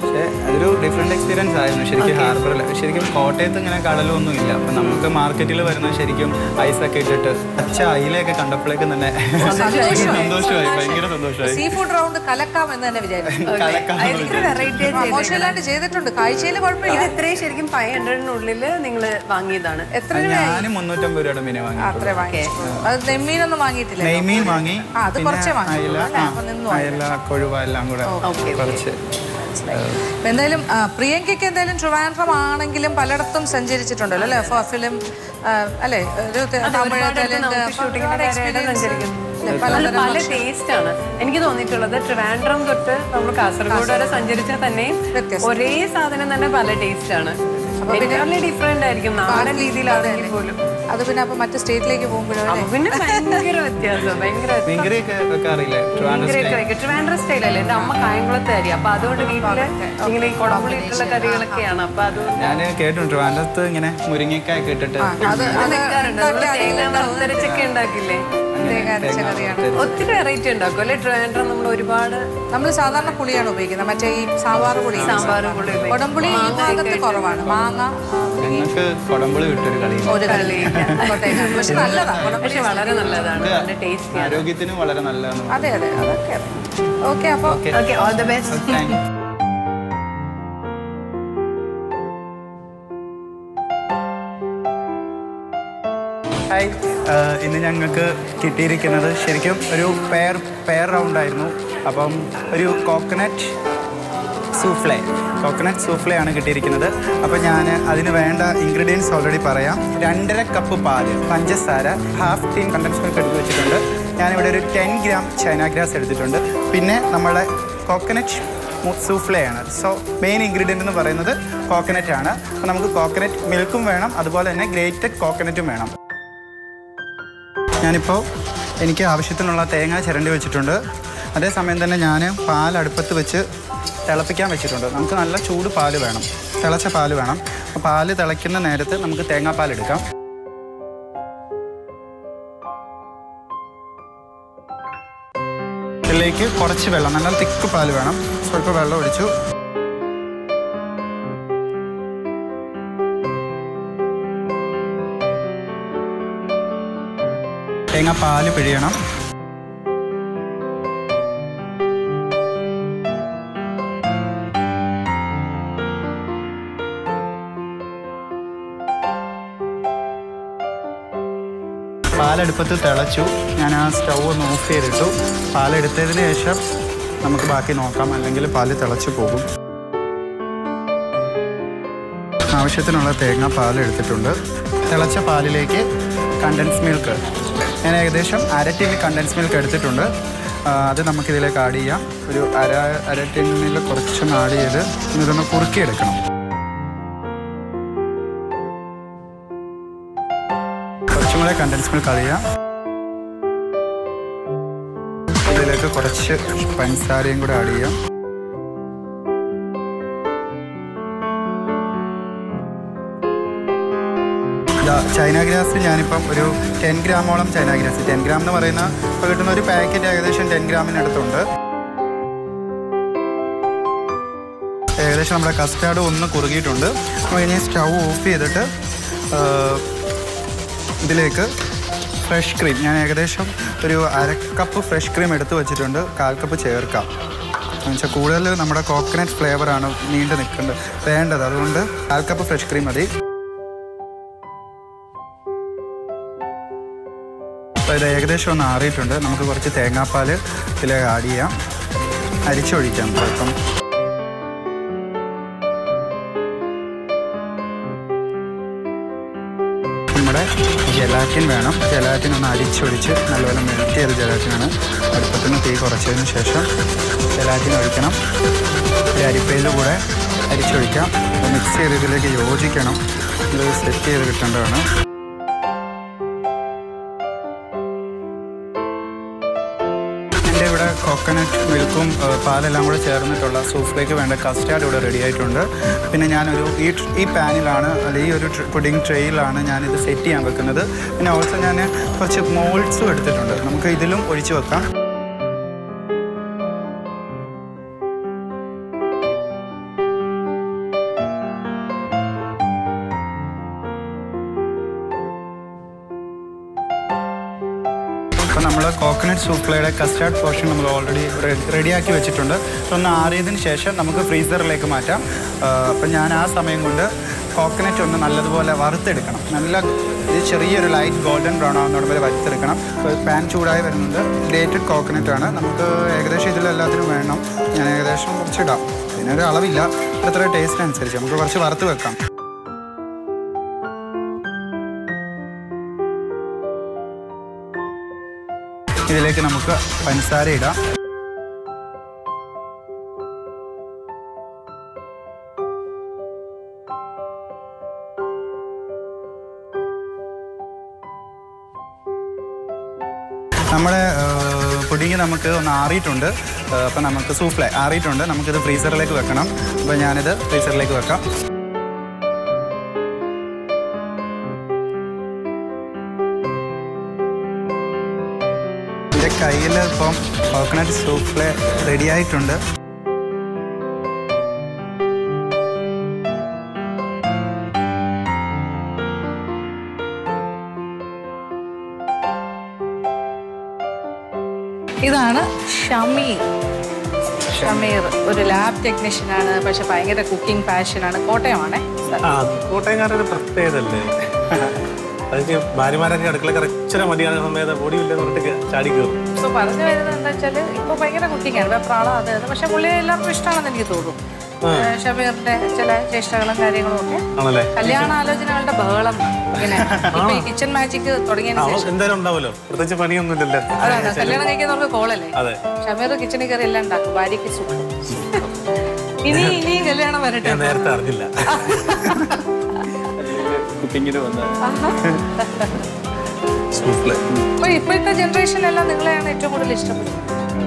പക്ഷേ അതൊരു ഡിഫറെൻറ്റ് എക്സ്പീരിയൻസ് ആയിരുന്നു. ശരിക്കും ഹാർബറിൽ ശരിക്കും കോട്ടയത്ത് ഇങ്ങനെ കടലൊന്നും ഇല്ല. അപ്പം നമുക്ക് മാർക്കറ്റിൽ വരുന്നത് ശരിക്കും ഐസൊക്കെ ഇട്ടിട്ട് പച്ച അയിലൊക്കെ കണ്ടപ്പോഴേക്കും തന്നെ സന്തോഷമായി, ഭയങ്കര സന്തോഷമായി. സീ ഫുഡ് റൗണ്ട് കലക്കാം എന്ന് തന്നെ വിചാരിച്ചു. ചെയ്തിട്ടുണ്ട്. കാഴ്ചയിൽ കുഴപ്പമില്ല. ഇത് ഇത്രയും ശരിക്കും 500-നുള്ളിൽ നിങ്ങൾ വാങ്ങിയതാണ്. എത്ര ഞാൻ 350 രൂപയുടെ മീനെ വാങ്ങി. അത്ര വാങ്ങി. അത് നെയ്മീനൊന്നും വാങ്ങിയിട്ടില്ല. നെയ്മീൻ വാങ്ങി. അത് കുറച്ചേ വാങ്ങി. അയല കൊഴുവ എല്ലാം കൂടെ കുറച്ച്. എന്തായാലും പ്രിയങ്കയ്ക്ക് എന്തായാലും ട്രിവാൻഡ്രം ആണെങ്കിലും പലയിടത്തും സഞ്ചരിച്ചിട്ടുണ്ടല്ലോ അല്ലേ? ഫിലിം അല്ലേ? ഒരു തമിഴ്, പല ടേസ്റ്റ് ആണ് എനിക്ക് തോന്നിയിട്ടുള്ളത്. ട്രിവാൻഡ്രം തൊട്ട് നമ്മൾ കാസർഗോഡ് വരെ സഞ്ചരിച്ചാൽ തന്നെയും ഒരേ സാധനം തന്നെ പല ടേസ്റ്റ് ആണ്. ഡിഫറെന്റ് ആയിരിക്കും നാടൻ രീതിയിലാണെങ്കിൽ പോലും. അത് പിന്നെ അപ്പൊ മറ്റു സ്റ്റേറ്റിലേക്ക് പോകുമ്പോഴും പിന്നെ ഭയങ്കര വ്യത്യാസം. ട്രിവാൻഡ്രം സ്റ്റൈലല്ലേ? എന്റെ അമ്മ കായംകുളത്തെ അരി. അപ്പൊ അതുകൊണ്ട് വീട്ടില് ഇങ്ങനെ ഈ കുടംപുളിയിട്ടുള്ള കറികളൊക്കെയാണ്. അപ്പൊ അത് ഞാൻ കേട്ടിട്ടുണ്ട്. ട്രിവാൻഡ്രത്ത് ഇങ്ങനെ മുരിങ്ങക്കായൊക്കെ ഇട്ടിട്ട് വറുത്തരച്ചൊക്കെ ഉണ്ടാക്കില്ലേ? ഒത്തിരി വെറൈറ്റി ഉണ്ടാക്കും അല്ലെ? ട്രിവാൻഡ്രം നമ്മൾ ഒരുപാട് നമ്മൾ സാധാരണ പുളിയാണ് ഉപയോഗിക്കുന്നത്. മറ്റേ ഈ സാമ്പാർ പുളി. കുടംപുളി ഈ ഭാഗത്ത് കുറവാണ്. മാങ്ങ കുടംപുളി വിട്ടൊരു കളി. പക്ഷെ നല്ലതാണ്. പക്ഷെ വളരെ നല്ലതാണ്. ടേസ്റ്റി, ആരോഗ്യത്തിനും വളരെ നല്ലതാണ്. അതെ അതെ, അതൊക്കെ. ഓക്കെ, അപ്പോൾ ഓൾ ദി ബെസ്റ്റ്. ഹായ്, ഇന്ന് ഞങ്ങൾക്ക് കിട്ടിയിരിക്കുന്നത് ശരിക്കും ഒരു പെയർ റൗണ്ടായിരുന്നു. അപ്പം ഒരു കോക്കനട്ട് സൂഫ്ലയാണ് കിട്ടിയിരിക്കുന്നത്. അപ്പോൾ ഞാൻ അതിന് വേണ്ട ഇൻഗ്രീഡിയൻസ് ഓൾറെഡി പറയാം. 2.5 കപ്പ് പാല്, പഞ്ചസാര, ഹാഫ് ടീൻ കണ്ടൻസ് മിൽക്ക് എടുത്ത് വെച്ചിട്ടുണ്ട്. ഞാനിവിടെ ഒരു 10 ഗ്രാം ചൈന ഗ്രാസ് എടുത്തിട്ടുണ്ട്. പിന്നെ നമ്മളെ കോക്കനട്ട് സൂഫ്ലയാണ്. സോ മെയിൻ ഇൻഗ്രീഡിയൻ്റ് എന്ന് പറയുന്നത് കോക്കനറ്റ് ആണ്. അപ്പോൾ നമുക്ക് കോക്കനട്ട് മിൽക്കും വേണം, അതുപോലെ തന്നെ ഗ്രേറ്റഡ് കോക്കനറ്റും വേണം. ഞാനിപ്പോൾ എനിക്ക് ആവശ്യത്തിനുള്ള തേങ്ങ ചിരണ്ടി വെച്ചിട്ടുണ്ട്. അതേസമയം തന്നെ ഞാൻ പാൽ അടുപ്പത്ത് വെച്ച് തിളപ്പിക്കാൻ വെച്ചിട്ടുണ്ട്. നമുക്ക് നല്ല ചൂട് പാല് വേണം, തിളച്ച പാല് വേണം. അപ്പോൾ പാല് തിളയ്ക്കുന്ന നേരത്ത് നമുക്ക് തേങ്ങാപ്പാൽ എടുക്കാം. ഇതിലേക്ക് കുറച്ച് വെള്ളം, നല്ല തിക്ക് പാൽ വേണം. സ്വല്പം വെള്ളം ഒഴിച്ചു. തേങ്ങാപ്പാൽ പിഴിയണം. പാലെടുപ്പത്ത് തിളച്ചു. ഞാൻ ആ സ്റ്റൗ ഒന്ന് ഓഫ് ചെയ്തിട്ടു. പാലെടുത്തതിന് ശേഷം നമുക്ക് ബാക്കി നോക്കാം, അല്ലെങ്കിൽ പാല് തിളച്ചു പോകും. ആവശ്യത്തിനുള്ള തേങ്ങാപ്പാൽ എടുത്തിട്ടുണ്ട്. തിളച്ച പാലിലേക്ക് കണ്ടൻസ് മിൽക്ക്, ഞാൻ ഏകദേശം 1/2 ടിൻ കണ്ടൻസ് മിൽക്ക് എടുത്തിട്ടുണ്ട്. അത് നമുക്കിതിലേക്ക് ആഡ് ചെയ്യാം. ഒരു അര ടിന്നിൽ കുറച്ചൊന്ന് ആഡ് ചെയ്ത് ഇതൊന്ന് കുറുക്കിയെടുക്കണം. കുറച്ചും കൂടെ കണ്ടൻസ് മിൽക്ക് ആഡ് ചെയ്യാം. ഇതിലേക്ക് കുറച്ച് പഞ്ചസാരയും കൂടെ ആഡ് ചെയ്യാം. ചൈന ഗ്രാസ് ഞാനിപ്പം ഒരു 10 ഗ്രാമോളം ചൈന ഗ്രാസ്, 10 ഗ്രാം എന്ന് പറയുന്ന ഇപ്പോൾ കിട്ടുന്ന ഒരു പാക്കറ്റ് ഏകദേശം 10 ഗ്രാമിനടുത്തുണ്ട്. ഏകദേശം നമ്മുടെ കസ്റ്റാർഡ് ഒന്ന് കുറുകിയിട്ടുണ്ട്. അപ്പോൾ ഇനി സ്റ്റൗ ഓഫ് ചെയ്തിട്ട് ഇതിലേക്ക് ഫ്രഷ് ക്രീം, ഞാൻ ഏകദേശം ഒരു 1/2 കപ്പ് ഫ്രഷ് ക്രീം എടുത്ത് വെച്ചിട്ടുണ്ട്. 1/4 കപ്പ് ചേർക്കാം. എന്നുവെച്ചാൽ കൂടുതൽ നമ്മുടെ കോക്കനട്ട് ഫ്ലേവറാണ് നീണ്ടു നിൽക്കേണ്ടത് വേണ്ടത്, അതുകൊണ്ട് 1/4 കപ്പ് ഫ്രഷ് ക്രീം മതി. അപ്പോൾ ഇത് ഏകദേശം ഒന്ന് ആറിയിട്ടുണ്ട്. നമുക്ക് കുറച്ച് തേങ്ങാപ്പാൽ ഇതിലേക്ക് ആഡ് ചെയ്യാം, അരിച്ചൊഴിക്കാം. അപ്പം നമ്മുടെ ജെലാറ്റിൻ വേണം. ജെലാറ്റിൻ ഒന്ന് അരിച്ചൊഴിച്ച് നല്ലപോലെ മെൽറ്റ് ചെയ്ത ജെലാറ്റിനാണ്. അടുപ്പത്തിന് തീ കുറച്ചതിന് ശേഷം ജെലാറ്റിൻ ഒഴിക്കണം. ഒരു അരിപ്പയിൽ കൂടെ അരിച്ചൊഴിക്കാം. മിക്സ് ചെയ്ത് ഇതിലേക്ക് യോജിക്കണം. ഇത് സെറ്റ് ചെയ്ത് കിട്ടേണ്ടതാണ്. എൻ്റെ ഇവിടെ കോക്കനട്ട് മിൽക്കും പാലെല്ലാം കൂടെ ചേർന്നിട്ടുള്ള സൂഫ്ലേക്ക് വേണ്ട കസ്റ്റാർഡ് ഇവിടെ റെഡി ആയിട്ടുണ്ട്. പിന്നെ ഞാനൊരു ഈ പാനിലാണ്, അല്ലെങ്കിൽ ഈ ഒരു പുഡിംഗ് ട്രേയിലാണ് ഞാനിത് സെറ്റ് ചെയ്യാൻ വെക്കുന്നത്. പിന്നെ ഓൾസോ ഞാൻ കുറച്ച് മോൾഡ്സും എടുത്തിട്ടുണ്ട്, നമുക്ക് ഇതിലും ഒഴിച്ചു വെക്കാം. അപ്പോൾ നമ്മൾ കോക്കനട്ട് സൂഫ്ലയുടെ കസ്റ്റാർഡ് പോർഷൻ നമ്മൾ ഓൾറെഡി റെഡിയാക്കി വെച്ചിട്ടുണ്ട്. ഒന്ന് ആറിയതിന് ശേഷം നമുക്ക് ഫ്രീസറിലേക്ക് മാറ്റാം. അപ്പം ഞാൻ ആ സമയം കൊണ്ട് കോക്കനട്ട് ഒന്ന് നല്ലതുപോലെ വറുത്തെടുക്കണം. ഇത് ചെറിയൊരു ലൈറ്റ് ഗോൾഡൻ ബ്രൗൺ ആവുന്നതോടെ വരെ വറുത്തെടുക്കണം. പാൻ ചൂടായി വരുന്നത് ഗ്രേറ്റഡ് കോക്കനട്ടാണ്. നമുക്ക് ഏകദേശം ഇതിലെല്ലാത്തിനും വേണം. ഞാൻ ഏകദേശം കുറച്ചിടാം, ഇതിനൊരു അളവില്ല, അത്ര ടേസ്റ്റ് അനുസരിച്ച് നമുക്ക് കുറച്ച് വറുത്ത് വെക്കാം. ഇതിലേക്ക് നമുക്ക് പഞ്ചസാര ഇടാം. നമ്മുടെ പുഡിങ് നമുക്ക് ഒന്ന് ആറിയിട്ടുണ്ട്. അപ്പം നമുക്ക് സൂഫ്ലെ ആറിയിട്ടുണ്ട്. നമുക്കിത് ഫ്രീസറിലേക്ക് വെക്കണം. അപ്പോൾ ഞാനിത് ഫ്രീസറിലേക്ക് വെക്കാം. എൻ്റെ കയ്യിൽ ഇപ്പം കോക്കനട്ട് സൂഫ്ലെ റെഡി ആയിട്ടുണ്ട്. ഇതാണ് ഷമീർ. ഷമീർ ഒരു ലാബ് ടെക്നീഷ്യനാണ്, പക്ഷെ ഭയങ്കര കുക്കിംഗ് പാഷനാണ്. കോട്ടയമാണേ. കോട്ടയംകാരുടെ പ്രത്യേകതല്ലേ, അതൊക്കെ ഭാര്യമാരൊക്കെ അടുക്കളക്കാർ ഇച്ചിരി മതിയാകുന്ന സമയത്ത് പൊടിയില്ലെന്ന് പറഞ്ഞിട്ട് ചാടി കയറും. സോ പറഞ്ഞു വരുന്നത് എന്താ വെച്ചാൽ ഇപ്പോൾ ഭയങ്കര കുക്കിംഗ് ആണ്, വെപ്രാളം അത് പക്ഷെ പുള്ളിയെ എല്ലാവർക്കും ഇഷ്ടമാണെന്ന് എനിക്ക് തോന്നുന്നു. ഷമീറിന്റെ ചില ചേഷ്ടകളും കാര്യങ്ങളും ഒക്കെ. കല്യാണാലോചനകളുടെ ബഹളം ഇങ്ങനെ ഇപ്പൊ ഈ കിച്ചൺ മാജിക് തുടങ്ങിയതിന് ശേഷം എന്തായാലും ഉണ്ടാവുമല്ലോ, പ്രത്യേകിച്ച് പണിയൊന്നുമില്ലല്ലോ. അതാണ് കല്യാണം കഴിക്കുന്ന കോളല്ലേ. ഷമീർ കിച്ചണിൽ കയറി എല്ലാം ഉണ്ടാക്കും, ഭാര്യയ്ക്ക് സുഖം. ഇനിയും കല്യാണം വരട്ടെ. നേരത്തെ അറിഞ്ഞില്ല. ഇപ്പോഴത്തെ ജനറേഷനിലെല്ലാം നിങ്ങളെയാണ് ഏറ്റവും കൂടുതൽ ഇഷ്ടപ്പെടുന്നത്.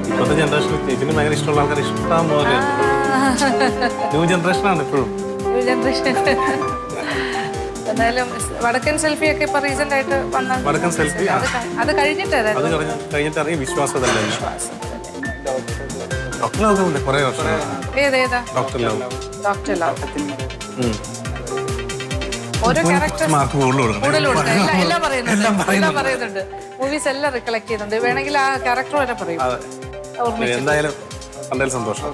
ഇപ്പോഴത്തെ ജനറേഷനിൽ ഇതിന് ഭയങ്കര ഇഷ്ടമുള്ള ആൾക്കാർ ഇഷ്ടം പോലെ. ന്യൂ ജനറേഷനാണ് ഇപ്പോഴും. New generation. എന്തായാലും വടക്കൻ സെൽഫി ഒക്കെ ഇപ്പൊ റീസെന്റ് ആയിട്ട് വന്ന വടക്കൻ സെൽഫി അത് കഴിഞ്ഞിട്ട് കഴിഞ്ഞിട്ട് അറിയാം. വിശ്വാസതല്ല ഡോക്ടർ നോക്കുന്നുണ്ട് കുറേ വർഷം. ഏതേതാ? Doctor Love. Doctor Love. ഓരോ ക്യാരക്ടേഴ്സ് മാർക്ക് കൂടുതൽ കൊടുക്കണം. എല്ലാം പറയുന്നുണ്ട്. മൂവീസ് എല്ലാം റിക്കളക്ട് ചെയ്യുന്നുണ്ട്. വേണമെങ്കിൽ ആ ക്യാരക്ടർ വരെ പറയും. എന്തായാലും കണ്ടതിൽ സന്തോഷം.